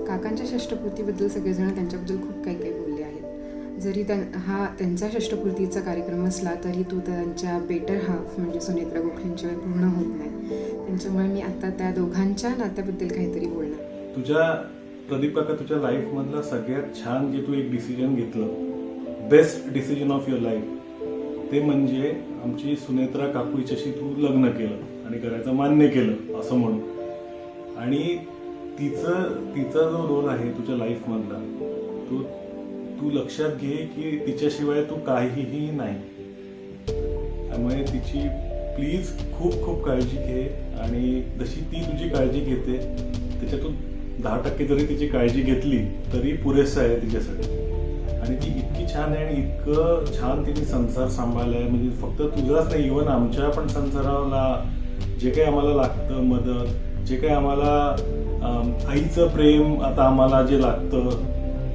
काकांच्या षष्टपूर्तीबद्दल सगळेजण त्यांच्याबद्दल खूप काही काही बोलले आहेत. जरी हा त्यांचा षष्टपूर्तीचा कार्यक्रम असला तरी तो त्यांच्या बेटर हाफ म्हणजे सुनेत्रा गोखलेंशिवाय पूर्ण होत नाही. त्यांच्यामुळे मी आता त्या दोघांच्या नात्याबद्दल काहीतरी बोलणार. तुझ्या प्रदीप काका तुझ्या लाईफमधला सगळ्यात छान जे तू एक डिसिजन घेतलं, best decision of your life, ते म्हणजे आमची सुनेत्रा काकू हिच्याशी तू लग्न केलं आणि करायचं मान्य केलं असं म्हणून. आणि तिचा जो रोल आहे तुझ्या लाईफमधला तो तू लक्षात घे की तिच्याशिवाय तू काहीही नाही. त्यामुळे तिची प्लीज खूप खूप काळजी घे आणि जशी ती तुझी काळजी घेते त्याच्यातून 10% जरी तिची काळजी घेतली तरी पुरेसं आहे तिच्यासाठी. आणि ती इतकी छान आहे आणि इतकं छान तिने संसार सांभाळला आहे. म्हणजे फक्त तुझाच नाही, इव्हन आमच्या पण संसाराला जे काही आम्हाला लागतं मदत, जे काही आम्हाला आईचं प्रेम आता आम्हाला जे लागतं,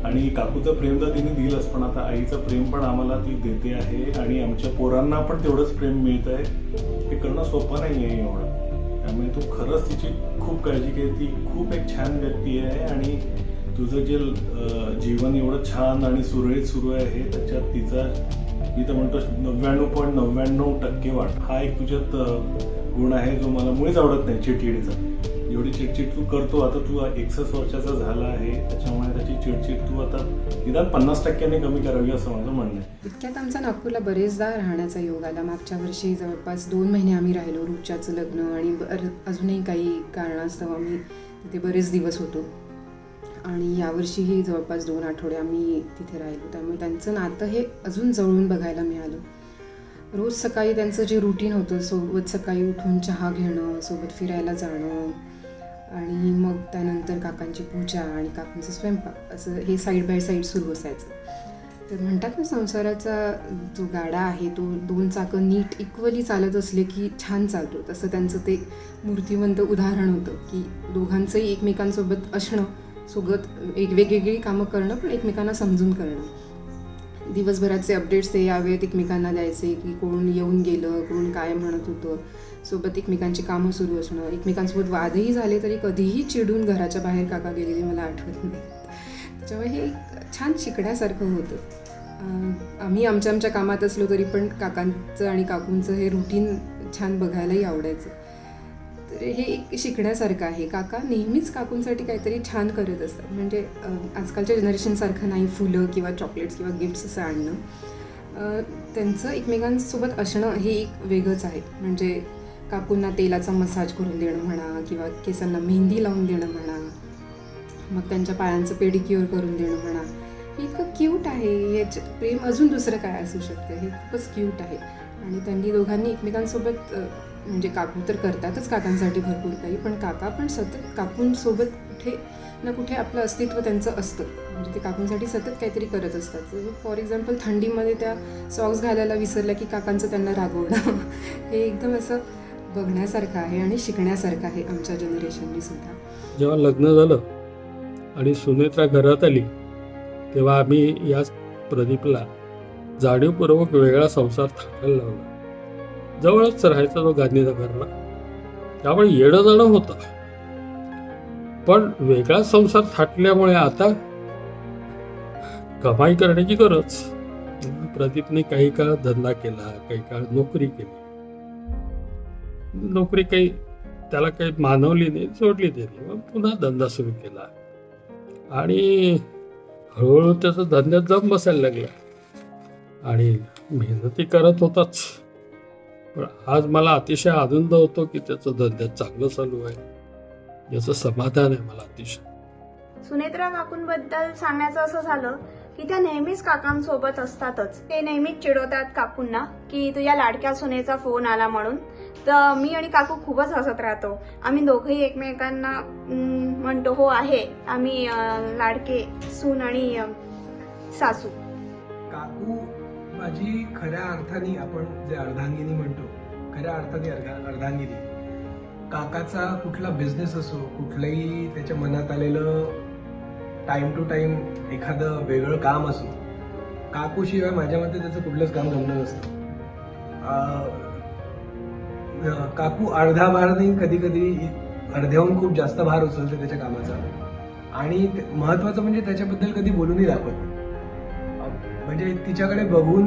आणि काकूचं प्रेम तर तिने दिलंच पण आता आईचं प्रेम पण आम्हाला ती देते आहे आणि आमच्या पोरांना पण तेवढंच प्रेम मिळत आहे. हे करणं सोपं नाही आहे एवढं. त्यामुळे तू खरंच तिची खूप काळजी घे. ती खूप एक छान व्यक्ती आहे आणि तुझं जे जीवन एवढं छान आणि सुरळीत सुरू आहे त्याच्यात तिचा मी तर म्हणतो 99.99% वाट हा एक तुझ्यात गुण आहे जो मला मुळीच आवडत नाही, चिडचिडीचा. एवढी चिडचिड तू करतो. आता तू 61 वर्षाचा झाला आहे, त्याच्यामुळे त्याची चिडचिड तू आता निदान 50% कमी करावी असं माझं म्हणणं आहे. इतक्यात आमचा नागपूरला बरेचदा राहण्याचा योग आला. मागच्या वर्षी जवळपास 2 महिने आम्ही राहिलो. रुच्याचं लग्न आणि अजूनही काही कारणास्तव आम्ही तिथे बरेच दिवस होतो आणि यावर्षीही जवळपास 2 आठवडे आम्ही तिथे राहिलो. त्यामुळे त्यांचं नातं हे अजून जवळून बघायला मिळालं. रोज सकाळी त्यांचं जे रुटीन होतं, सोबत सकाळी उठून चहा घेणं, सोबत फिरायला जाणं आणि मग त्यानंतर काकांची पूजा आणि काकांचा स्वयंपाक, असं हे साईड बाय साईड सुरू असायचं. तर म्हणतात ना, संसाराचा जो गाडा आहे तो 2 चाकं नीट इक्वली चालत असले की छान चालतो. तसं त्यांचं ते मूर्तिमंत उदाहरण होतं की दोघांचंही एकमेकांसोबत असणं, सोबत वेगवेगळी कामं करणं पण एकमेकांना समजून करणं. दिवसभराचे अपडेट्स ते यावेळेत एकमेकांना द्यायचे की कोण येऊन गेलं, कोण काय म्हणत होतं, सोबत एकमेकांची कामं सुरू असणं. एकमेकांसोबत वादही झाले तरी कधीही चिडून घराच्या बाहेर काका गेलेले मला आठवत नाही. त्याच्यामुळे हे एक छान शिकण्यासारखं होतं. आम्ही आमच्या कामात असलो तरी पण काकांचं आणि काकूंचं हे रुटीन छान बघायलाही आवडायचं. तर हे एक शिकण्यासारखं आहे. काका नेहमीच काकूंसाठी काहीतरी छान करत असतात. म्हणजे आजकालच्या जनरेशनसारखं नाही फुलं किंवा चॉकलेट्स किंवा गिफ्ट्स असं आणणं. त्यांचं एकमेकांसोबत असणं हे एक वेगळंच आहे. म्हणजे काकूंना तेलाचा मसाज करून देणं म्हणा किंवा केसांना मेहंदी लावून देणं म्हणा, मग त्यांच्या पायांचं पेडिक्युअर करून देणं म्हणा, हे इतकं क्यूट आहे. याचं प्रेम अजून दुसरं काय असू शकतं. हे खूपच क्यूट आहे. आणि त्यांनी दोघांनी एकमेकांसोबत म्हणजे काकू तर करतातच काकांसाठी भरपूर काही, पण काका पण सतत काकूंसोबत कुठे ना कुठे आपलं अस्तित्व त्यांचं असतं. म्हणजे ते काकूंसाठी सतत काहीतरी करत असतात. फॉर एक्झाम्पल थंडीमध्ये त्या सॉक्स घालायला विसरल्या की काकांचं त्यांना रागवणं हे एकदम असं बघण्यासारखं आहे आणि शिकण्यासारखं आहे आमच्या जनरेशननी सुद्धा. जेव्हा लग्न झालं आणि सुनेत्रा घरात आली तेव्हा आम्ही या प्रदीपला जाणीवपूर्वक वेगळा संसार थाटायला लावला. जवळच राहायचा तो गांधीनगरला, त्यामुळे येणं जाणं होतं. पण वेगळा संसार थाटल्यामुळे आता कमाई करण्याची गरज. प्रदीपने काही काळ धंदा केला, काही काळ नोकरी केली. नोकरी काही त्याला काही मानवली नाही, सोडली त्यांनी. मग पुन्हा धंदा सुरू केला आणि हळूहळू त्याचा धंद्यात जम बसायला लागला आणि मेहनती करत होताच. पण आज मला अतिशय आनंद होतो की त्याचं धंद्यात चांगलं चालू आहे, याचं समाधान आहे मला अतिशय. सुनेत्रा काकूंबद्दल सांगण्याचं असं झालं की त्या नेहमीच काकांसोबत असतातच. ते नेहमीच चिडवतात काकूंना की तुझ्या लाडक्या सुनेचा फोन आला म्हणून. तर मी आणि काकू खूपच हसत राहतो. आम्ही दोघंही एकमेकांना म्हणतो हो आहे आम्ही लाडके सून आणि सासू. काकू माझी खऱ्या अर्थाने, आपण जे अर्धांगिनी म्हणतो, खऱ्या अर्थाने अर्धांगिनी. काकाचा कुठला बिझनेस असो, कुठलंही त्याच्या मनात आलेलं टाइम टू टाइम एखादं वेगळं काम असो, काकूशिवाय माझ्यामध्ये त्याचं कुठलंच काम जमलं नसतं. काकू अर्धा भार नाही, कधी कधी अर्ध्याहून खूप जास्त भार उचलते त्याच्या कामाचा. आणि महत्वाचं म्हणजे त्याच्याबद्दल कधी बोलूनही दाखवत. म्हणजे तिच्याकडे बघून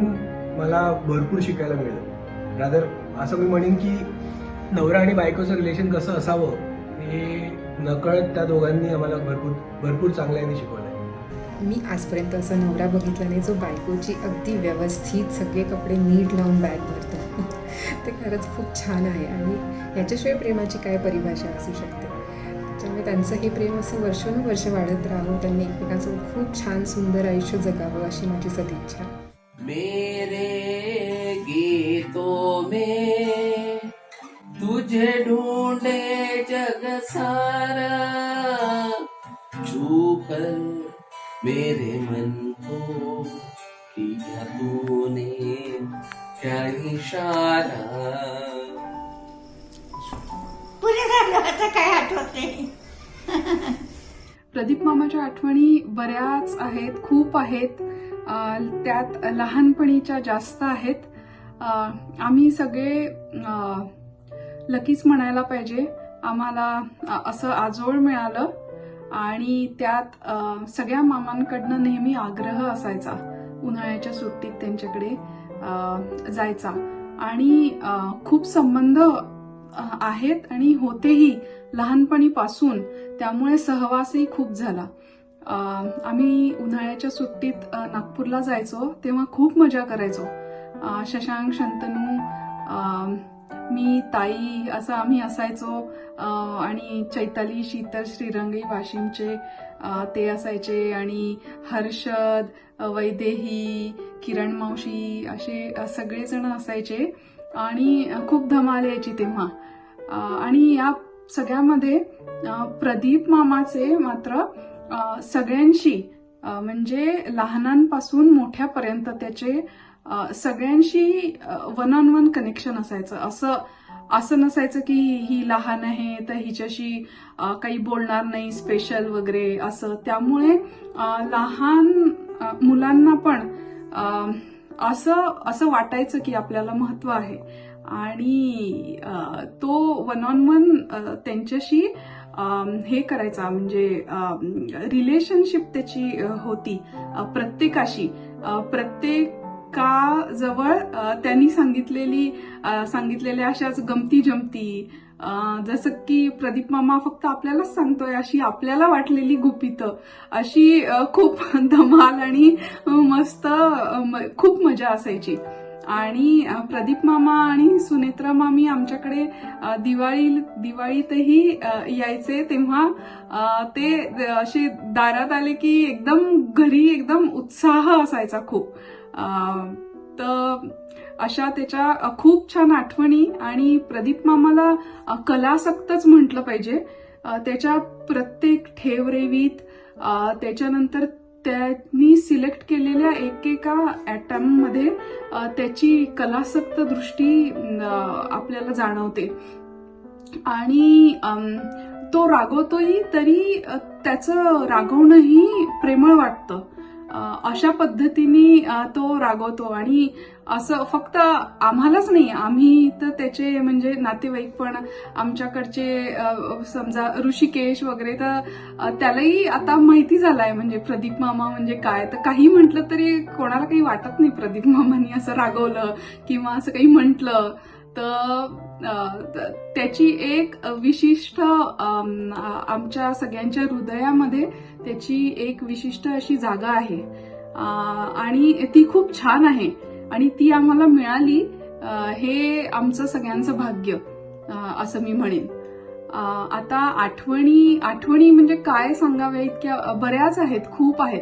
मला भरपूर शिकायला मिळालं. रादर असं मी म्हणेन की नवरा आणि बायकोचं रिलेशन कसं असावं हे नकळत त्या दोघांनी आम्हाला भरपूर चांगल्याने शिकवलं आहे. मी आजपर्यंत असा नवरा बघितला नाही जो बायकोची अगदी व्यवस्थित सगळे कपडे नीट लावून बॅग भरतो. ते खरंच खूप छान आहे आणि ह्याच्याशिवाय प्रेमाची काय परिभाषा असू शकते. त्यामुळे त्यांचं हे प्रेम असं वर्षानुवर्ष वाढत राहावं, त्यांनी एकमेकांसोबत खूप छान सुंदर आयुष्य जगावं अशी माझी सदिच्छा. मेरे गीतों में तुझे ढूंढे जग सारा, छू कर मेरे मन को किया तूने क्या इशारा. पुढे झालं आता काय आठवत नाही. प्रदीप मामाच्या आठवणी बऱ्याच आहेत, खूप आहेत. त्यात लहानपणीच्या जास्त आहेत. आम्ही सगळे लकीच म्हणायला पाहिजे. आम्हाला असं आजोळ मिळालं आणि त्यात सगळ्या मामांकडनं नेहमी आग्रह असायचा उन्हाळ्याच्या सुट्टीत त्यांच्याकडे जायचा. आणि खूप संबंध आहेत आणि होतेही लहानपणीपासून, त्यामुळे सहवासही खूप झाला. आम्ही उन्हाळ्याच्या सुट्टीत नागपूरला जायचो तेव्हा खूप मजा करायचो. शशांक, शंतनू, मी, ताई असं आम्ही असायचो. आणि चैताली, शीतल, श्रीरंगी वाशिमचे ते असायचे. आणि हर्षद, वैदेही, किरण मावशी असे सगळेजण असायचे आणि खूप धमाल यायची तेव्हा. आणि या सगळ्यामध्ये प्रदीप मामाचे मात्र सगळ्यांशी म्हणजे लहानांपासून मोठ्यापर्यंत त्याचे सगळ्यांशी वन ऑन वन कनेक्शन असायचं. असं नसायचं की ही लहान आहे तर हिच्याशी काही बोलणार नाही स्पेशल वगैरे असं. त्यामुळे लहान मुलांना पण असं वाटायचं की आपल्याला महत्व आहे. आणि तो वन ऑन वन त्यांच्याशी हे करायचा, म्हणजे रिलेशनशिप त्याची होती प्रत्येकाशी. प्रत्येकाजवळ त्यांनी सांगितलेल्या अशाच गमती जमती, जसं की प्रदीप मामा फक्त आपल्यालाच सांगतोय अशी आपल्याला वाटलेली गुपितं, अशी खूप धमाल आणि मस्त खूप मजा असायची. आणि प्रदीप मामा आणि सुनेत्रा मामी आमच्याकडे दिवाळीतही यायचे. तेव्हा ते असे दारात आले की एकदम घरी एकदम उत्साह असायचा खूप. तर अशा त्याच्या खूप छान आठवणी. आणि प्रदीप मामाला कलासक्तच म्हटलं पाहिजे. त्याच्या प्रत्येक ठेवरेवीत त्याच्यानंतर त्यांनी सिलेक्ट केलेल्या एकेका ॲटममध्ये त्याची कलासक्त दृष्टी आपल्याला जाणवते. आणि तो रागवतोही तरी त्याचं रागवणंही प्रेमळ वाटतं. अशा पद्धतीने तो रागवतो. आणि असं फक्त आम्हालाच नाही, आम्ही तर त्याचे म्हणजे नातेवाईक पण आमच्याकडचे समजा ऋषिकेश वगैरे, तर त्यालाही आता माहिती झालंय म्हणजे प्रदीप मामा म्हणजे काय. तर काही म्हटलं तरी कोणाला काही वाटत नाही प्रदीप मामांनी असं रागवलं किंवा असं काही म्हटलं. तर त्याची एक विशिष्ट आमच्या सगळ्यांच्या हृदयामध्ये त्याची एक विशिष्ट अशी जागा आहे आणि ती खूप छान आहे. आणि ती आम्हाला मिळाली हे आमचं सगळ्यांचं भाग्य असं मी म्हणेन. आता आठवणी म्हणजे काय सांगाव्या, इतक्या बऱ्याच आहेत, खूप आहेत.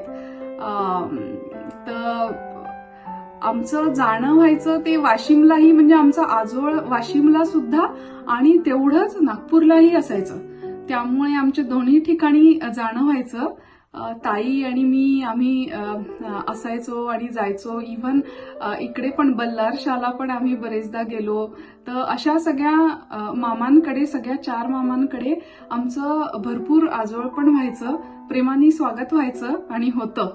तर आमचं जाणं व्हायचं ते वाशिमलाही, म्हणजे आमचा आजोळ वाशिमला सुद्धा आणि तेवढंच नागपूरलाही असायचं. त्यामुळे आमच्या दोन्ही ठिकाणी जाणं व्हायचं. ताई आणि मी आम्ही असायचो आणि जायचो. इव्हन इकडे पण बल्लारशाला पण आम्ही बरेचदा गेलो. तर अशा सगळ्या मामांकडे, सगळ्या 4 मामांकडे आमचं भरपूर आजोळ पण व्हायचं, प्रेमाने स्वागत व्हायचं आणि होतं.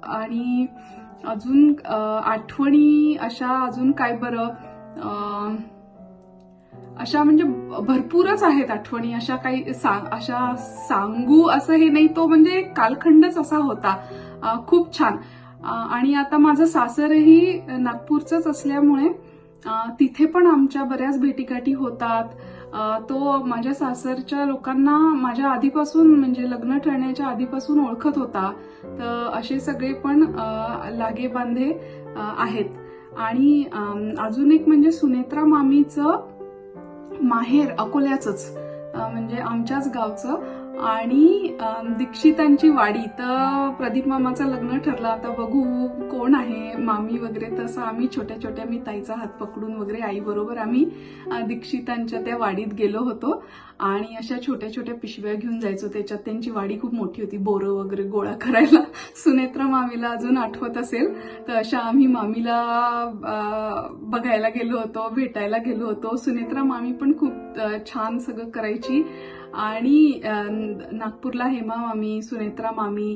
आणि अजून आठवणी अजून काय बरं, अशा म्हणजे भरपूरच आहेत आठवणी. अशा काही अशा सांगू असं हे नाही, तो म्हणजे कालखंडच असा होता. खूप छान. आणि आता माझं सासरही नागपूरचंच असल्यामुळे तिथे पण आमच्या बऱ्याच भेटीगाठी होतात. तो माझ्या सासरच्या लोकांना माझ्या आधीपासून म्हणजे लग्न ठरण्याच्या आधीपासून ओळखत होता. तर असे सगळे पण लागे बांधे आहेत. आणि अजून एक म्हणजे सुनेत्रा मामीचं माहेर अकोल्याचंच, म्हणजे आमच्याच गावचं. आणि दीक्षितांची वाडी. तर प्रदीप मामाचं लग्न ठरलं, आता बघू कोण आहे मामी वगैरे. तसं आम्ही छोट्या मी ताईचा हात पकडून वगैरे आईबरोबर आम्ही दीक्षितांच्या त्या वाडीत गेलो होतो. आणि अशा छोट्या पिशव्या घेऊन जायचो. त्याच्यात त्यांची वाडी खूप मोठी होती, बोरं वगैरे गोळा करायला. सुनेत्रा मामीला अजून आठवत असेल तर अशा आम्ही मामीला बघायला गेलो होतो, भेटायला गेलो होतो. सुनेत्रा मामी पण खूप छान सगळं करायची. आणि नागपूरला हेमा मामी, सुनेत्रा मामी,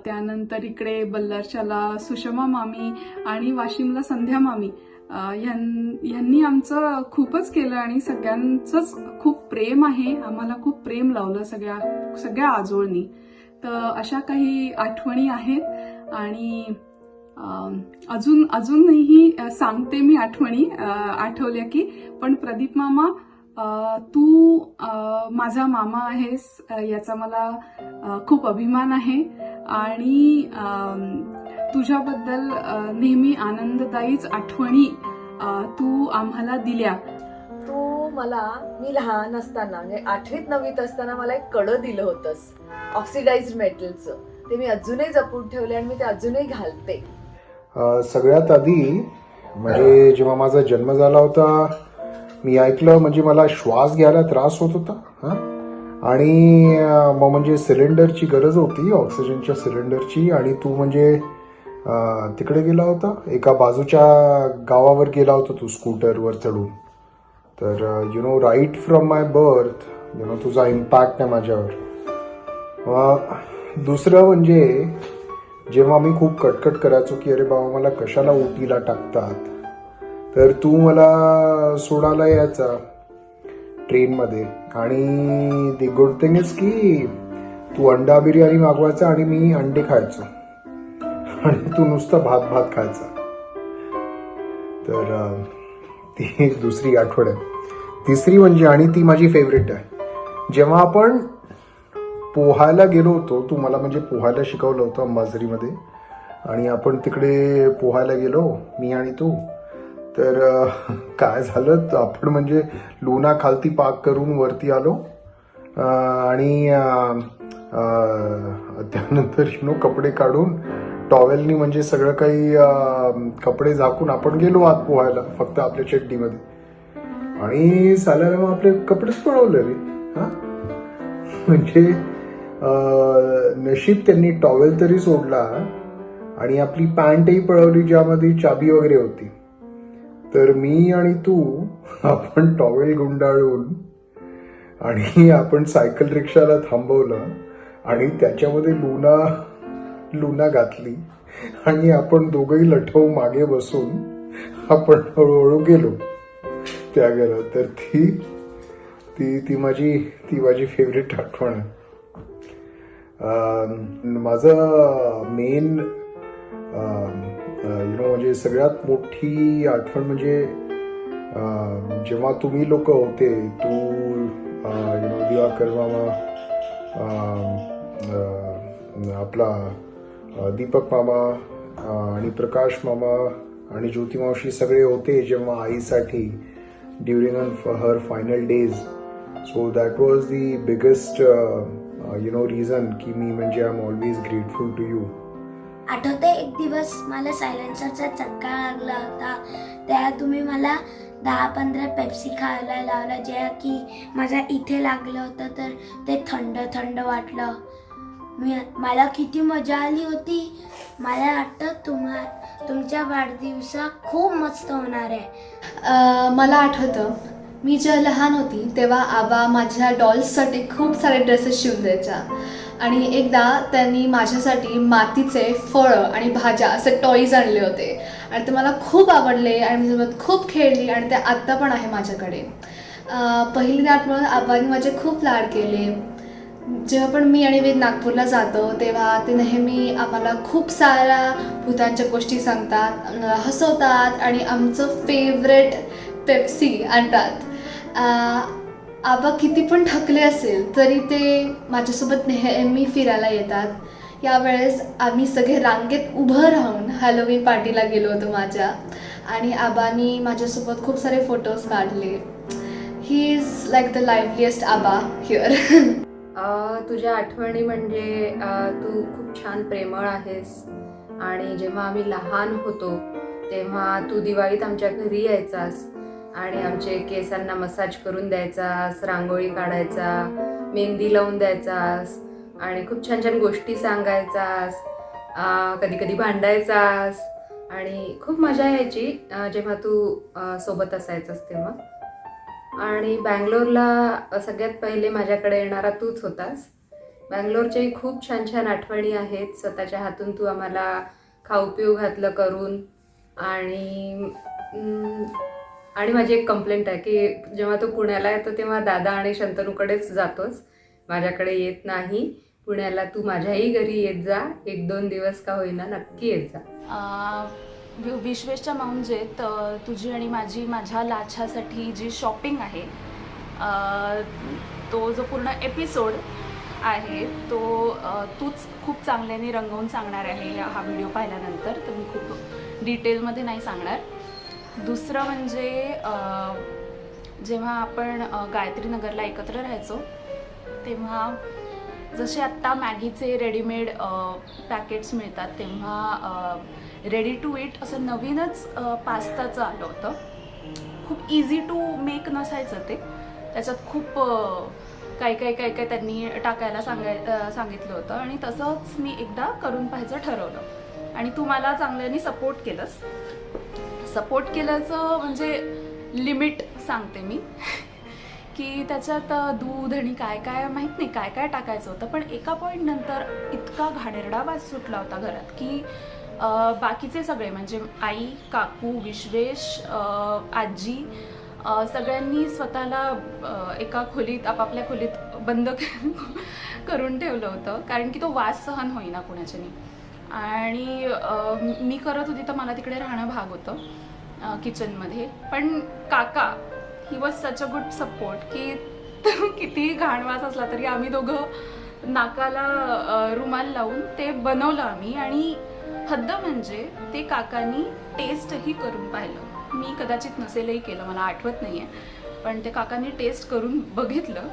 त्यानंतर इकडे बल्लारशाला सुषमा मामी आणि वाशिमला संध्या मामी. यांनी आमचं खूपच केलं आणि सगळ्यांचंच खूप प्रेम आहे. आम्हाला खूप प्रेम लावलं सगळ्या आजोळनी. तर अशा काही आठवणी आहेत आणि अजूनही सांगते मी आठवणी आठवल्या की. पण प्रदीप मामा, तू माझा मामा आहेस याचा मला खूप अभिमान आहे आणि तुझ्याबद्दल नेहमी आनंददायीच आठवणी तू आम्हाला दिल्या. तू मला, मी लहान असताना म्हणजे 8वीत 9वीत असताना मला एक कडं दिलं होतंस ऑक्सिडाइज्ड मेटलचं. ते मी अजूनही जपून ठेवले आणि मी ते अजूनही घालते. सगळ्यात आधी म्हणजे जेव्हा माझा जन्म झाला होता मी ऐकलं म्हणजे मला श्वास घ्यायला त्रास होत होता आणि मग म्हणजे सिलेंडरची गरज होती, ऑक्सिजनच्या सिलेंडरची. आणि तू म्हणजे तिकडे गेला होता, एका बाजूच्या गावावर गेला होता तू स्कूटरवर चढून. तर राईट फ्रॉम माय बर्थ तुझा इम्पॅक्ट आहे माझ्यावर. दुसरं म्हणजे जेव्हा मी खूप कटकट करायचो की अरे बाबा मला कशाला ओटीला टाकतात, तर तू मला सोडायला यायचा ट्रेनमध्ये. आणि दी गुड थिंग इज की तू अंडा बिर्याणी मागवायचा आणि मी अंडे खायचो आणि तू नुसतं भात खायचा. तर ती एक दुसरी आठवण आहे. तिसरी म्हणजे, आणि ती माझी फेवरेट आहे, जेव्हा आपण पोहायला गेलो होतो, तू मला म्हणजे पोहायला शिकवलं होतं मजरीमध्ये आणि आपण तिकडे पोहायला गेलो मी आणि तू. तर काय झालं, आपण म्हणजे लुना खालती पाक करून वरती आलो आणि त्यानंतर कपडे काढून टॉवेलनी म्हणजे सगळं काही कपडे झाकून आपण गेलो आत पोहायला फक्त आपल्या चड्डीमध्ये. आणि साल्याला मग आपले कपडेच पळवले रे. म्हणजे नशीब त्यांनी टॉवेल तरी सोडला आणि आपली पॅन्टही पळवली ज्यामध्ये चाबी वगैरे होती. तर मी आणि तू आपण टॉवेल गुंडाळून आणि आपण सायकल रिक्षाला थांबवलं आणि त्याच्यामध्ये लुना घातली आणि आपण दोघंही लठव मागे बसून आपण हळूहळू गेलो त्या घरात. तर ती माझी फेवरेट आठवण आहे. माझं मेन म्हणजे सगळ्यात मोठी आठवण म्हणजे जेव्हा तुम्ही लोक होते, तू दिवाकर मामा, आपला दीपक मामा आणि प्रकाश मामा आणि ज्योती मावशी सगळे होते जेव्हा आईसाठी during her final days. So that was the biggest reason की मी म्हणजे I am always grateful to you. आठवते एक दिवस मला सायलेन्सरचा चटका लागला होता, त्या तुम्ही मला 10-15 पेप्सी खायला लावलं, जे की माझ्या इथे लागलं होतं. तर ते थंड थंड वाटलं. मला किती मजा आली होती. मला वाटतं तुमच्या वाढदिवसा खूप मस्त होणार आहे. मला आठवतं मी जेव्हा लहान होती तेव्हा आबा माझ्या डॉल्ससाठी खूप सारे ड्रेसेस शिवून द्यायच्या आणि एकदा त्यांनी माझ्यासाठी मातीचे फळं आणि भाज्या असे टॉईज आणले होते आणि ते मला खूप आवडले आणि माझ्यासोबत खूप खेळली आणि ते आत्ता पण आहे माझ्याकडे. पहिली आठवण आबांनी माझे खूप लाड केले. जेव्हा पण मी आणि वेद नागपूरला जातो तेव्हा ते नेहमी आम्हाला खूप साऱ्या भूतांच्या गोष्टी सांगतात, हसवतात आणि आमचं फेवरेट पेप्सी आणतात. आबा किती पण थकले असेल तरी ते माझ्यासोबत नेहमी फिरायला येतात. यावेळेस आम्ही सगळे रांगेत उभं राहून हॅलोवीन पार्टीला गेलो होतो माझ्या आणि आबांनी माझ्यासोबत खूप सारे फोटोज काढले. He is like the liveliest Aaba here. तुझ्या आठवणी म्हणजे तू खूप छान प्रेमळ आहेस आणि जेव्हा आम्ही लहान होतो तेव्हा तू दिवाळीत आमच्या घरी यायचास आणि आमचे केसांना मसाज करून द्यायचास, रांगोळी काढायचा, मेहंदी लावून द्यायचास आणि खूप छान छान गोष्टी सांगायचास, कधी कधी भांडायचास आणि खूप मजा यायची जेव्हा तू सोबत असायचास तेव्हा. आणि बँगलोरला सगळ्यात पहिले माझ्याकडे येणारा तूच होतास. बँगलोरच्याही खूप छान छान आठवणी आहेत. स्वतःच्या हातून तू आम्हाला खाऊ पिऊ घातलं करून आणि आणि माझी एक कंप्लेंट आहे की जेव्हा तो पुण्याला येतो तेव्हा दादा आणि शंतनूकडेच जातोच, माझ्याकडे येत नाही. पुण्याला तू माझ्याही घरी येत जा, 1-2 दिवस का होईना नक्की येत जा. विश्वेशच्या माउंजेत तुझी आणि माझ्या लाछासाठी जी शॉपिंग आहे, तो जो पूर्ण एपिसोड आहे तो तूच खूप चांगल्याने रंगवून सांगणार आहे हा व्हिडिओ पाहिल्यानंतर, तर मी खूप डिटेलमध्ये नाही सांगणार. दुसरं म्हणजे जेव्हा आपण गायत्री नगरला एकत्र राहायचो तेव्हा जसे आत्ता मॅगीचे रेडीमेड पॅकेट्स मिळतात, तेव्हा रेडी टू ईट असं नवीनच पास्ताचं आलं होतं. खूप इझी टू मेक नसायचं ते, त्याच्यात खूप काय त्यांनी टाकायला सांगितलं होतं आणि तसंच मी एकदा करून पाहायचं ठरवलं आणि तू मला चांगल्याने सपोर्ट केलंस. सपोर्ट केल्याचं म्हणजे लिमिट सांगते मी की त्याच्यात दूध आणि काय माहीत नाही काय टाकायचं होतं, पण एका पॉईंट नंतर इतका घाणेरडा वास सुटला होता घरात की बाकीचे सगळे म्हणजे आई, काकू, विश्वेश, आजी सगळ्यांनी स्वतःला एका खोलीत आपापल्या खोलीत बंद करून ठेवलं होतं, कारण की तो वास सहन होईना कुणाच्यानी. आणि मी करत होती तर मला तिकडे राहणं भाग होतं किचनमध्ये, पण काका he was such a good support की किती घाण वास असला तरी आम्ही दोघं नाकाला रुमाल लावून ते बनवलं आम्ही. आणि हद्द म्हणजे ते काकांनी टेस्टही करून पाहिलं. मी कदाचित नसेलही केलं, मला आठवत नाही आहे, पण ते काकांनी टेस्ट करून बघितलं.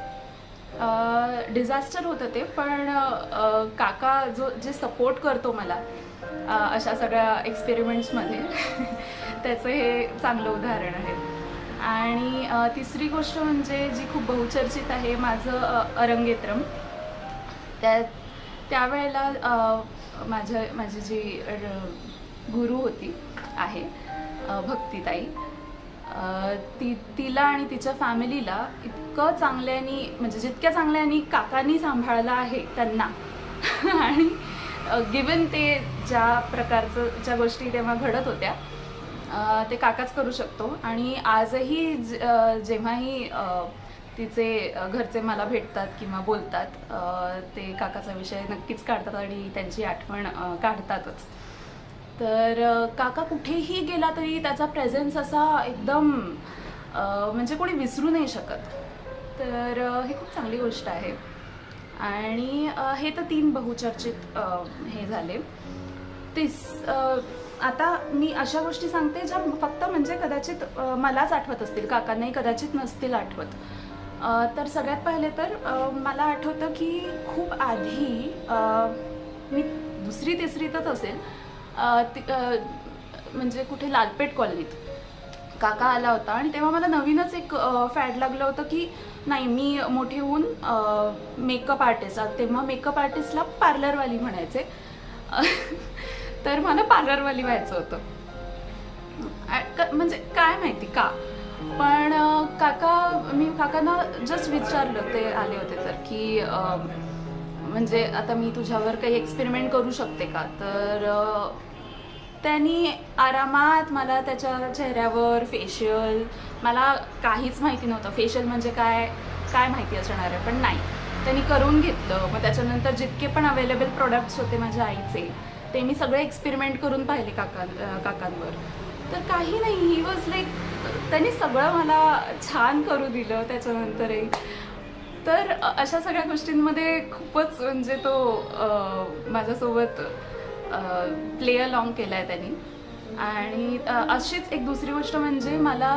डिझास्टर होतं ते, पण काका जे सपोर्ट करतो मला अशा सगळ्या एक्सपेरिमेंट्समध्ये त्याचं हे चांगलं उदाहरण आहे. आणि तिसरी गोष्ट म्हणजे जी खूप बहुचर्चित आहे, माझं अरंगेत्रम. त्यावेळेला माझी जी गुरु होती आहे भक्तिताई, तिला आणि तिच्या फॅमिलीला इतकं चांगल्यानी म्हणजे जितक्या चांगल्यानी काकांनी सांभाळलं आहे त्यांना आणि गिवन ते ज्या गोष्टी तेव्हा घडत होत्या ते काकाच करू शकतो. आणि आजही जेव्हाही तिचे घरचे मला भेटतात किंवा बोलतात ते काकाचा विषय नक्कीच काढतात आणि त्यांची आठवण काढतातच. तर काका कुठेही गेला तरी त्याचा प्रेझेन्स असा एकदम म्हणजे कोणी विसरू नाही शकत. तर ही खूप चांगली गोष्ट आहे. आणि हे तर 3 बहुचर्चित हे झाले. आता मी अशा गोष्टी सांगते ज्या फक्त म्हणजे कदाचित मलाच आठवत असतील, काकांनाही कदाचित नसतील आठवत. तर सगळ्यात पहिले तर मला आठवतं की खूप आधी मी 2री-3रीतच असेल, म्हणजे कुठे लालपेठ कॉलनीत काका आला होता आणि तेव्हा मला नवीनच एक फॅड लागलं होतं की नाही, मी मोठे होऊन मेकअप आर्टिस्ट. तेव्हा मेकअप आर्टिस्टला पार्लरवाली म्हणायचे तर मला पार्लरवाली व्हायचं होतं. म्हणजे काय माहिती का, पण मी काकांना जस्ट विचारलं, ते आले होते तर की म्हणजे आता मी तुझ्यावर काही एक्सपेरिमेंट करू शकते का. तर त्यांनी आरामात मला त्याच्या चेहऱ्यावर फेशियल, मला काहीच माहिती नव्हतं फेशियल म्हणजे काय माहिती असणार आहे, पण नाही, त्यांनी करून घेतलं. मग त्याच्यानंतर जितके पण अवेलेबल प्रोडक्ट्स होते माझ्या आईचे ते मी सगळे एक्सपेरिमेंट करून पाहिले काकांवर. तर काही नाही, ही वॉज लाईक, त्यांनी सगळं मला छान करू दिलं त्याच्यानंतरही. तर अशा सगळ्या गोष्टींमध्ये खूपच म्हणजे तो माझ्यासोबत प्ले अलॉंग केला आहे त्यांनी. आणि अशीच एक दुसरी गोष्ट म्हणजे मला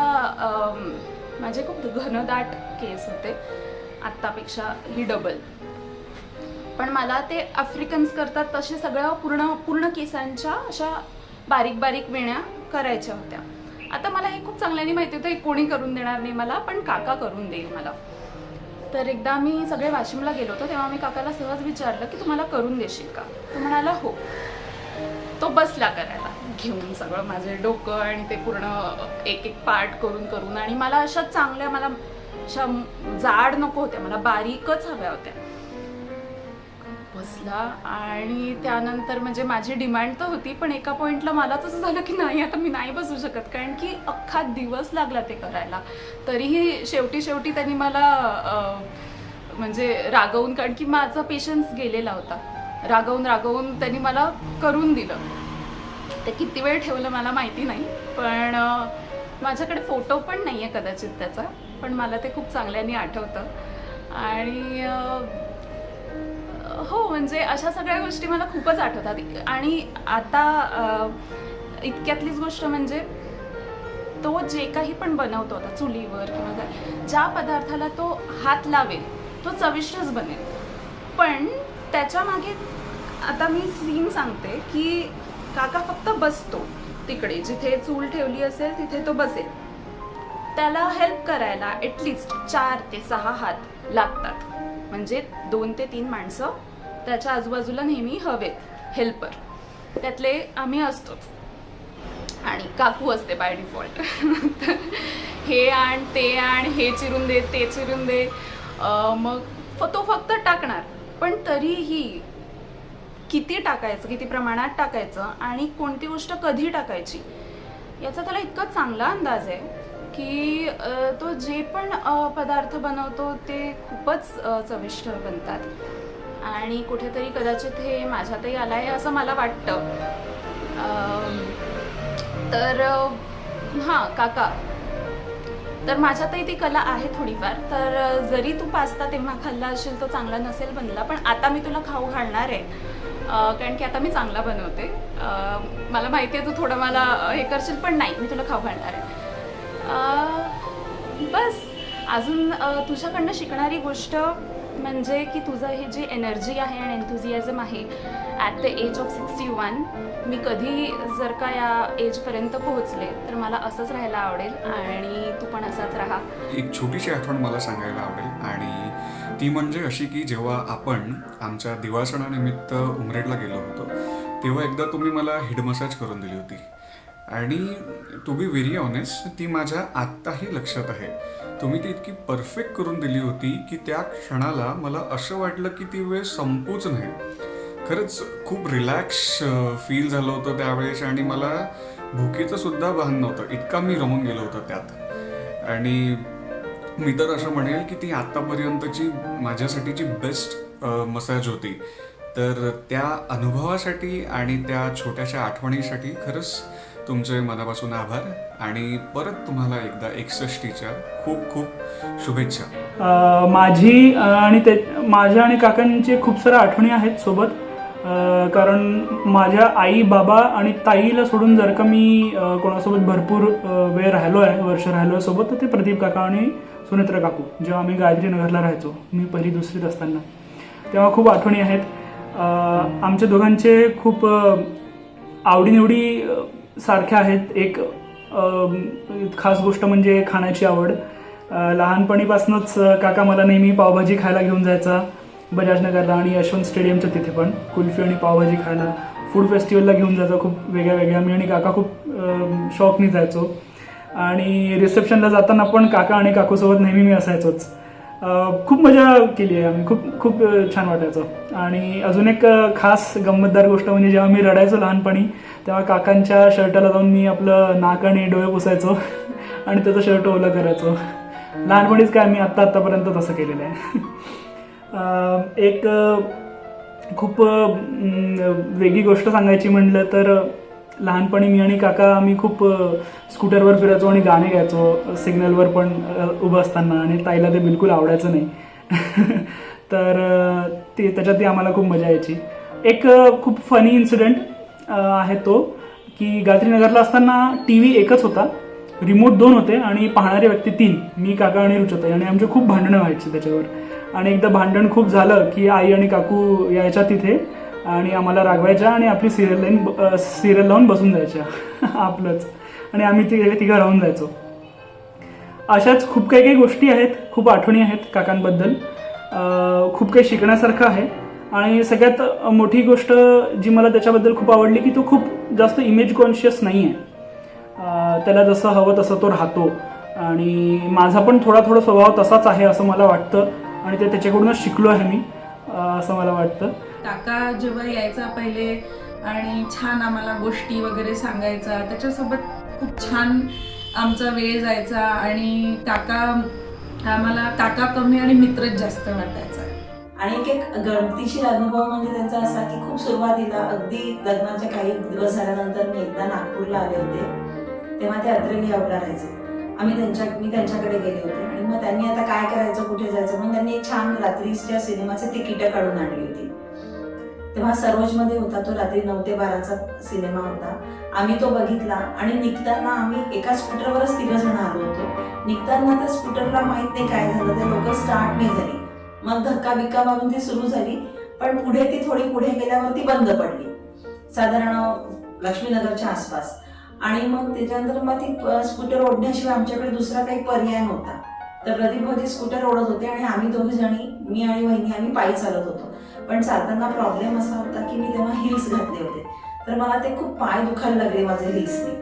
माझे खूप घनदाट केस होते, आत्तापेक्षा ही डबल, पण मला ते आफ्रिकन्स करतात तसे सगळ्या पूर्ण केसांच्या अशा बारीक बारीक वेण्या करायच्या होत्या. आता मला हे खूप चांगल्याने माहिती होतं हे कोणी करून देणार नाही मला, पण काका करून देईल मला. तर एकदा मी सगळे वाशिमला गेलो होतो तेव्हा मी काकाला सहज विचारलं की तू मला करून देशील का. तो म्हणाला हो. तो बसला करायला घेऊन सगळं माझे डोकं आणि ते पूर्ण एक पार्ट करून आणि मला अशा चांगल्या, मला अशा जाड नको होत्या, मला बारीकच हव्या होत्या. बसला. आणि त्यानंतर म्हणजे माझी डिमांड तर होती, पण एका पॉईंटला मला तसं झालं की नाही, आता मी नाही बसू शकत, कारण की अख्खा दिवस लागला ते करायला. तरीही शेवटी त्यांनी मला म्हणजे रागवून, कारण की माझा पेशन्स गेलेला होता, रागवून त्यांनी मला करून दिलं. ते किती वेळ ठेवलं मला माहिती नाही, पण माझ्याकडे फोटो पण नाही आहे कदाचित त्याचा, पण मला ते खूप चांगल्याने आठवतं. आणि हो, म्हणजे अशा सगळ्या गोष्टी मला खूपच आठवतात. आणि आता इतक्यातलीच गोष्ट म्हणजे तो जे काही पण बनवतो आता चुलीवर किंवा काय, ज्या पदार्थाला तो हात लावेल तो चविष्टच बनेल. पण त्याच्या मागे आता मी सीन सांगते की काका फक्त बसतो तिकडे, जिथे चूल ठेवली असेल तिथे तो बसेल. त्याला हेल्प करायला ॲटलिस्ट 4 ते 6 हात लागतात, म्हणजे 2 ते 3 माणसं त्याच्या आजूबाजूला नेहमी हवेत हेल्पर. त्यातले आम्ही असतोच आणि काकू असते बाय डिफॉल्ट. हे आण ते आण, हे चिरून दे ते चिरून दे, मग तो फक्त टाकणार. पण तरीही किती टाकायचं, किती प्रमाणात टाकायचं आणि कोणती गोष्ट कधी टाकायची याचा त्याला इतका चांगला अंदाज आहे की तो जे पण पदार्थ बनवतो ते खूपच चविष्ट बनतात. आणि कुठेतरी कदाचित हे माझ्यातही आलं आहे असं मला वाटतं. तर हां, काका, तर माझ्यातही ती कला आहे थोडीफार. तर जरी तू पास्ता तेव्हा खाल्ला असेल तो चांगला नसेल बनला, पण आता मी तुला खाऊ घालणार आहे, कारण की आता मी चांगला बनवते. मला माहिती आहे तू थोडं मला हे करशील, पण नाही, मी तुला खाऊ घालणार आहे. बस अजून तुझ्याकडनं शिकणारी गोष्ट म्हणजे की तुझं हे जे एनर्जी आहे आणि एन्थुझियाझम आहे ॲट द एज ऑफ 61, मी कधी जर का या एजपर्यंत पोहोचले तर मला असंच राहायला आवडेल आणि तू पण असाच राहा. एक छोटीशी आठवण मला सांगायला आवडेल, आणि ती म्हणजे अशी की जेव्हा आपण आमच्या दिवाळसणानिमित्त उमरेडला गेलो होतो तेव्हा एकदा तुम्ही मला हेड मसाज करून दिली होती. आणि टू बी व्हेरी ऑनेस्ट, ती माझ्या आत्ताही लक्षात आहे. तुम्ही ती इतकी परफेक्ट करून दिली होती की त्या क्षणाला मला असं वाटलं की ती वेळ संपूच नाही. खरंच खूप रिलॅक्स फील झालं होतं त्यावेळेस, आणि मला भुकेचं सुद्धा भान नव्हतं, इतका मी रमून गेलो होतो त्यात. आणि मी तर असं म्हणेल की ती आत्तापर्यंतची माझ्यासाठीची बेस्ट मसाज होती. तर त्या अनुभवासाठी आणि त्या छोट्याशा आठवणीसाठी खरंच तुमचे मनापासून आभार, आणि परत तुम्हाला एकदा 61च्या खूप खूप शुभेच्छा. माझ्या आणि काकांचे खूप साऱ्या आठवणी आहेत सोबत. कारण माझ्या आई, बाबा आणि ताईला सोडून जर का मी कोणासोबत भरपूर वेळ राहिलो आहे, वर्ष राहिलो आहे सोबत, तर ते प्रदीप काका आणि सुनेत्रा काकू. जेव्हा आम्ही गायत्री नगरला राहायचो, मी 1ली 2रीत असताना, तेव्हा खूप आठवणी आहेत. आमच्या दोघांचे खूप आवडीनिवडी सारख्या आहेत. एक खास गोष्ट म्हणजे खाण्याची आवड. लहानपणीपासूनच काका मला नेहमी पावभाजी खायला घेऊन जायचा बजाजनगरला आणि यशवंत स्टेडियमच्या तिथे पण कुल्फी आणि पावभाजी खायला. फूड फेस्टिवलला घेऊन जायचा खूप वेगळ्या. मी आणि काका खूप शौकनी जायचो. आणि रिसेप्शनला जाताना पण काका आणि काकूसोबत नेहमी मी असायचोच. खूप मजा केली आहे आम्ही, खूप छान वाटायचं. आणि अजून एक खास गंमतदार गोष्ट म्हणजे जेव्हा मी रडायचो लहानपणी तेव्हा काकांच्या शर्टाला जाऊन मी आपलं नाक आणि डोळे पुसायचो आणि त्याचं शर्ट ओला करायचो. लहानपणीच काय, मी आत्तापर्यंत तसं केलेलं आहे. एक खूप वेगळी गोष्ट सांगायची म्हटलं तर लहानपणी मी आणि काका आम्ही खूप स्कूटरवर फिरायचो आणि गाणे गायचो सिग्नलवर पण उभं असताना, आणि ताईला ते बिलकुल आवडायचं नाही. तर त्याच्यात आम्हाला खूप मजा यायची. एक खूप फनी इन्सिडेंट आहे तो की गायत्रीनगरला असताना TV एकच होता, रिमोट 2 होते आणि पाहणारे व्यक्ती 3, मी, काका आणि रुचताई. आणि आमचे खूप भांडणं व्हायची त्याच्यावर. आणि एकदा भांडण खूप झालं की आई आणि काकू यायच्या तिथे आणि आम्हाला रागवायच्या आणि आपली सिरियल लावून बसून जायच्या आपलंच, आणि आम्ही तिघं राहून जायचो. अशाच खूप काही गोष्टी आहेत, खूप आठवणी आहेत काकांबद्दल. खूप काही शिकण्यासारखं आहे. आणि सगळ्यात मोठी गोष्ट जी मला त्याच्याबद्दल खूप आवडली की तो खूप जास्त इमेज कॉन्शियस नाही आहे. त्याला जसं हवं तसं तो राहतो. आणि माझा पण थोडा स्वभाव तसाच आहे असं मला वाटतं, आणि ते त्याच्याकडूनच शिकलो आहे मी असं मला वाटतं. काका जेव्हा यायचा पहिले आणि छान आम्हाला गोष्टी वगैरे सांगायचा, त्याच्यासोबत खूप छान आमचा वेळ जायचा आणि आम्हाला काका कमी आणि मित्रच जास्त वाटायचा. आणि एक गमतीशीर अनुभव म्हणजे त्यांचा असा की खूप सुरुवातीला अगदी लग्नाच्या काही दिवस झाल्यानंतर मी एकदा नागपूरला आले होते, तेव्हा ते अत्रेली हाऊसला राहायचे. मी त्यांच्याकडे गेले होते आणि मग त्यांनी आता काय करायचं, कुठे जायचं म्हणून त्यांनी एक छान रात्रीच्या सिनेमाचे तिकीटं काढून आणली होती. तेव्हा सरोजमध्ये होता तो, रात्री 9 ते 12चा सिनेमा होता. आम्ही तो बघितला आणि निघताना आम्ही एका स्कूटरवरच 3 जण आलो होतो. निघताना त्या स्कूटरला माहित नाही काय झालं, ते लोक स्टार्ट नाही झाली. मग धक्का बिक्का मारून ती सुरू झाली, पण पुढे ती थोडी पुढे गेल्यावरती बंद पडली, साधारण लक्ष्मीनगरच्या आसपास. आणि मग त्याच्यानंतर मग ती स्कूटर ओढण्याशिवाय आमच्याकडे दुसरा काही पर्याय नव्हता. तर प्रदीप भाऊजी स्कूटर ओढत होते आणि आम्ही दोघी जणी, मी आणि वहिनी, आम्ही पायी चालत होतो. पण चालताना प्रॉब्लेम असा होता की मी तेव्हा हिल्स घातले होते, तर मला ते खूप पाय दुखायला लागले माझे हिल्सनी.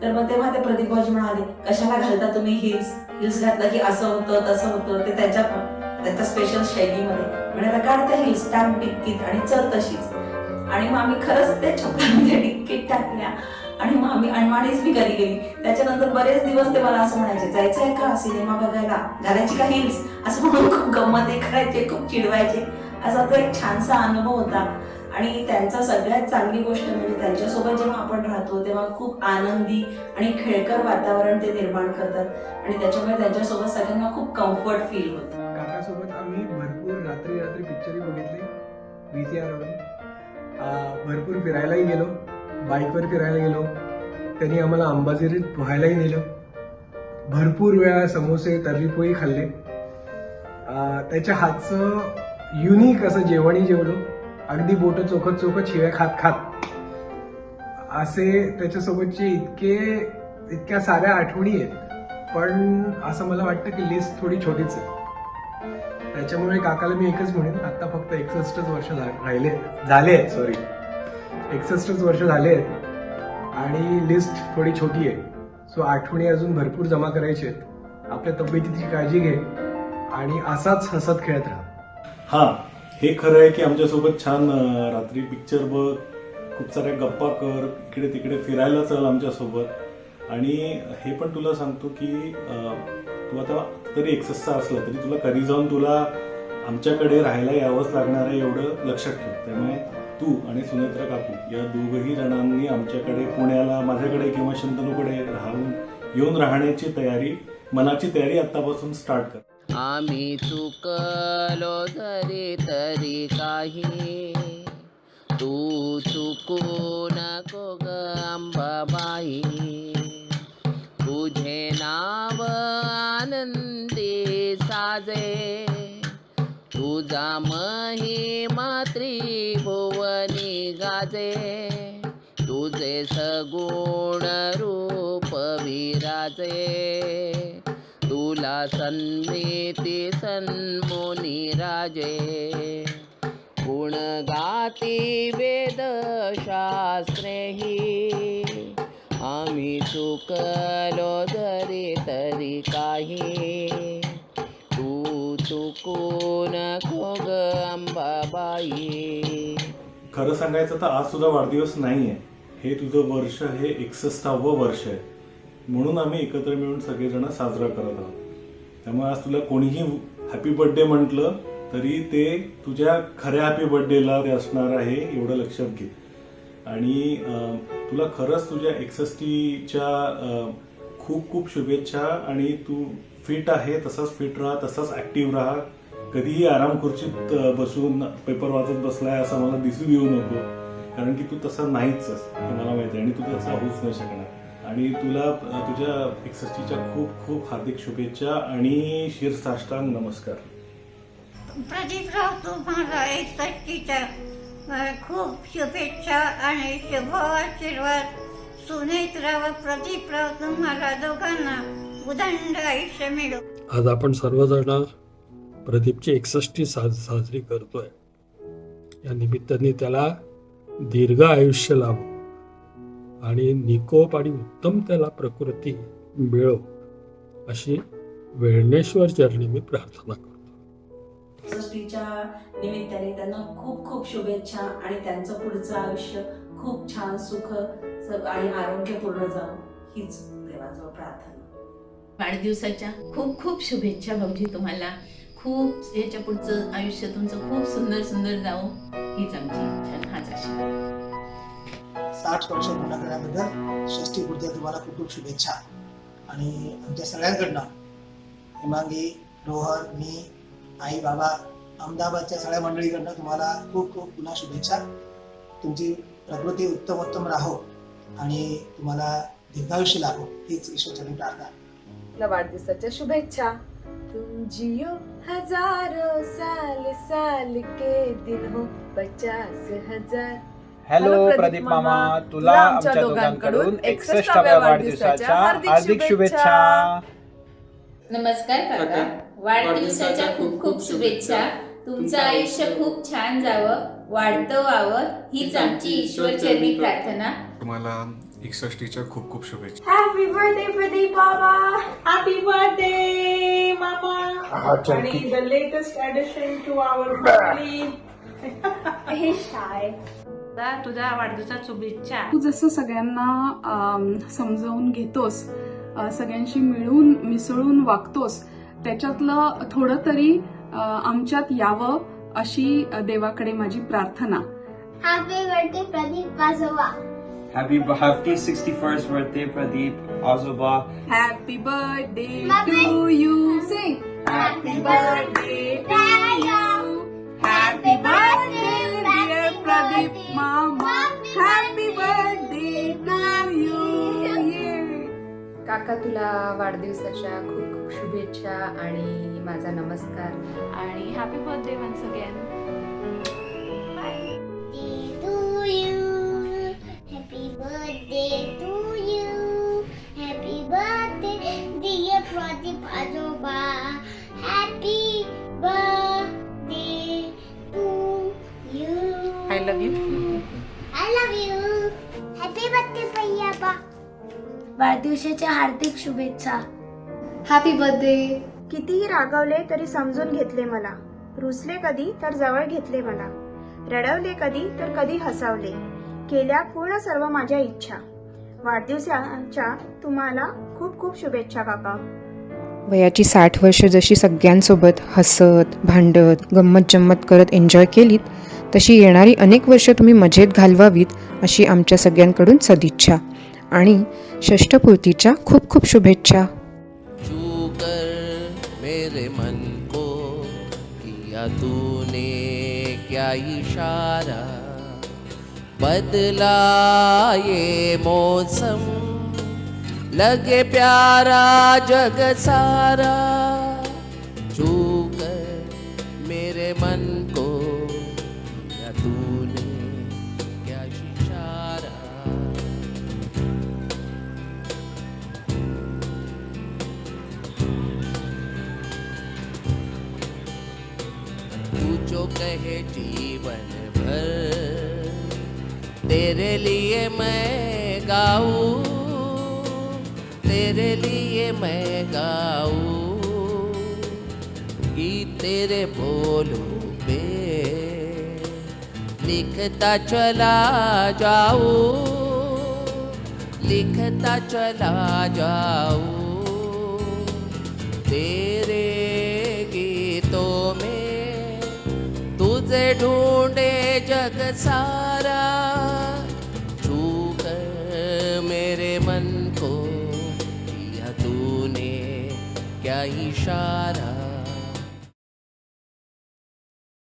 तर मग तेव्हा ते प्रदीप भाऊजी म्हणाले, कशाला घालता तुम्ही हिल्स घातला की असं होतं तसं होतं. ते त्यांच्या स्पेशल शैलीमध्ये म्हणाला, काढ त्या हिल्स, टाक डिक्कीत आणि चल तशीच. आणि मग आम्ही खरंच ते चपलामध्ये डिक्कीत टाकल्या आणि मग आम्ही अनवाणीच मी घरी गेली. त्याच्यानंतर बरेच दिवस ते मला असं म्हणायचे, जायचंय का सिनेमा बघायला, घालायची का हिल्स, असं म्हणून खूप गंमत करायचे, खूप चिडवायचे. असा तो एक छानसा अनुभव होता. आणि त्यांचा सगळ्यात चांगली गोष्ट म्हणजे त्यांच्यासोबत जेव्हा आपण राहतो तेव्हा खूप आनंदी आणि खेळकर वातावरण ते निर्माण करतात आणि त्याच्यामुळे त्यांच्यासोबत सगळ्यांना खूप कम्फर्ट फील होतं. काकासोबत आम्ही भरपूर रात्री पिक्चरही बघितले VCR वरून. भरपूर फिरायलाही गेलो, बाईकवर फिरायला गेलो. त्यांनी आम्हाला अंबाझरीत पोहायलाही नेलं. भरपूर वेळा समोसे तर्रीपोळी खाल्ले. त्याच्या हातचं युनिक असं जेवणही जेवलो, अगदी बोटं चोखत शिव्या खात असे त्याच्यासोबतचे इतक्या साऱ्या आठवणी आहेत. पण असं मला वाटतं की लिस्ट थोडी छोटीच आहे. त्याच्यामुळे काकाला मी एकच म्हणेन, आता फक्त 61 वर्ष झाले आहेत आणि लिस्ट थोडी छोटी आहे. सो आठवणी अजून भरपूर जमा करायची आहेत. आपल्या तब्येतीची काळजी घे आणि असाच हसत खेळत राहा. हां, हे खरं आहे की आमच्यासोबत छान रात्री पिक्चर बघ, खूप साऱ्या गप्पा कर, इकडे तिकडे फिरायला चल आमच्यासोबत. आणि हे पण तुला सांगतो की तू आता तरी 61चा असला तरी तुला कधी जाऊन तुला आमच्याकडे राहायला यावंच लागणार आहे एवढं लक्षात ठेव. त्यामुळे तू आणि सुनेत्रा काकू या दोघही जणांनी आमच्याकडे पुण्याला, माझ्याकडे किंवा शंतनूकडे येऊन राहण्याची मनाची तयारी आतापासून स्टार्ट कर. आम्ही चुकलो तरी काही, तू चुकू नको ग अंबाबाई. तुझे नाव आनंदी साजे, तुझा महिमा त्रिभुवनी गाजे. तुझे सगुण रूप विराजे, तुला सन्मिती सन्मुनी राजे. गुण गाती वेद शास्त्रेही, आम्ही चुकलो तरी काही, तू चुकू नको ग अंबाबाई. खरं सांगायचं तर आज तुझा वाढदिवस नाही आहे, हे तुझं वर्ष हे 61वं वर्ष आहे. म्हणून आम्ही एकत्र मिळून सगळेजण साजरा करत आहोत. त्यामुळे आज तुला कोणीही हॅपी बर्थडे म्हटलं तरी ते तुझ्या खऱ्या हॅपी बर्थडेला ते असणार आहे एवढं लक्षात घे. आणि तुला खरंच तुझ्या 61च्या खूप खूप शुभेच्छा. आणि तू फिट आहे, तसाच फिट राहा, तसाच ऍक्टिव्ह राहा. कधीही आराम खुर्चीत बसून पेपर वाचत बसलाय असं मला दिसू देऊ नको, कारण की तू तसा नाहीच हे मला माहिती आहे आणि तू तसा होऊच नाही शकणार. आणि तुला तुझ्या 61च्या खूप खूप हार्दिक शुभेच्छा आणि शिरसाष्टांग नमस्कार. प्रदीपराव, तुम्हाला 61च्या खूप शुभेच्छा आणि शुभ आशीर्वाद. सुनेत्रा व प्रदीपराव, तुम्हाला दोघांना उदंड आयुष्य मिळो. आज आपण सर्वजण प्रदीपची 61 साजरी करतोय. या निमित्ताने त्याला दीर्घ आयुष्य लाभो आणि निकोप आणि उत्तम त्याला प्रकृती मिळो अशी वेळणेश्वर चरणी मी प्रार्थना करतो. षष्टीच्या निमित्ताने त्यांना खूप खूप शुभेच्छा आणि त्यांचं पुढचं आयुष्य खूप छान सुख आणि आरोग्यपूर्ण जावं हीच देवाजवळ प्रार्थना. वाढदिवसाच्या खूप खूप शुभेच्छा भाऊजी तुम्हाला. खूप याच्या पुढचं आयुष्य तुमचं खूप सुंदर सुंदर जावं हीच आमची इच्छा, हाच आशीर्वाद. 60 वर्ष पूर्ण केल्याबद्दल षष्टीपूर्ती तुम्हाला खूप खूप शुभेच्छा. आणि आमच्या सगळ्यांकडनं हिमांगी, रोहन, मी, आई, बाबा, अहमदाबादच्या सगळ्या मंडळीकडनं तुम्हाला खूप खूप पुन्हा शुभेच्छा. तुमची प्रकृती उत्तमोत्तम राहो आणि तुम्हाला दीर्घायुष्य लाभो हीच ईश्वरचरणी प्रार्थना. तुला वाढदिवसाच्या शुभेच्छा. तुम जियो हजारो साल साल के दिन हो 50,000. हॅलो प्रदीप मामा, तुला आमच्या दोघांकडून 61व्या वाढदिवसाच्या हार्दिक शुभेच्छा. नमस्कार काका, वाढदिवसाच्या खूप खूप शुभेच्छा. तुमचं आयुष्य खूप छान जावं, वाढतं व्हावं हीच आमची ईश्वरचरणी प्रार्थना. तुम्हाला 61च्या खूप खूप शुभेच्छा. हॅपी बर्थडे प्रदीप बाबा. हॅपी बर्थडे मामा. आणि the latest addition to our family. Hey Shay. तुझ्या वाढदिवसाच्या शुभेच्छा. तू जसं सगळ्यांना समजावून घेतोस, सगळ्यांशी मिळून मिसळून वागतोस, त्याच्यातलं थोडं तरी आमच्यात यावं अशी देवाकडे माझी प्रार्थना. हॅपी बर्थडे प्रदीप आजोबा. Happy 61st birthday Pradeep Azoba. Happy birthday to you. Sing. Happy birthday to you. Happy birthday dear Pradeep Mama. Happy birthday to you. काका तुला वाढदिवसाच्या खूप खूप शुभेच्छा आणि माझा नमस्कार. आणि happy birthday once again. To you. Happy birthday to you. Happy birthday dear Pradeep Ajoba. Happy birthday to you. I love you. I love you. Happy birthday Payyaba. वाढदिवसाच्या हार्दिक शुभेच्छा. Happy birthday. कितीही रागवले तरी समजून घेतले मला, रुसले कधी तर जवळ घेतले मला, रडवले कधी तर कधी हसावले, केल्या पूर्ण सर्व माझ्या इच्छा. वाढदिवसाच्या तुम्हाला खूप खूप शुभेच्छा काका. वयाची 60 वर्ष जशी सगळ्यांसोबत हसत भांडत गंमत जम्मत करत एन्जॉय केलीत, तशी येणारी अनेक वर्ष तुम्ही मजेत घालवावीत अशी आमच्या सगळ्यांकडून सदिच्छा. आणि षष्ठपूर्तीच्या खूप खूप शुभेच्छा. छू कर मेरे मन को किया तूने क्या इशारा, बदला ये मौसम लगे प्यारा जग सारा. छू कर मेरे मन को किया तूने क्या इशारा. तू जो कहे जीवन भर तेरे लिए मैं गाऊं, तेरे लिए मैं गाऊं, गीत तेरे बोलों पे लिखता चला जाऊं, लिखता चला जाऊं. तेरे गीतों में तुझे ढूंढे जग सारा. छू कर मेरे मन को किया तूने क्या इशारा.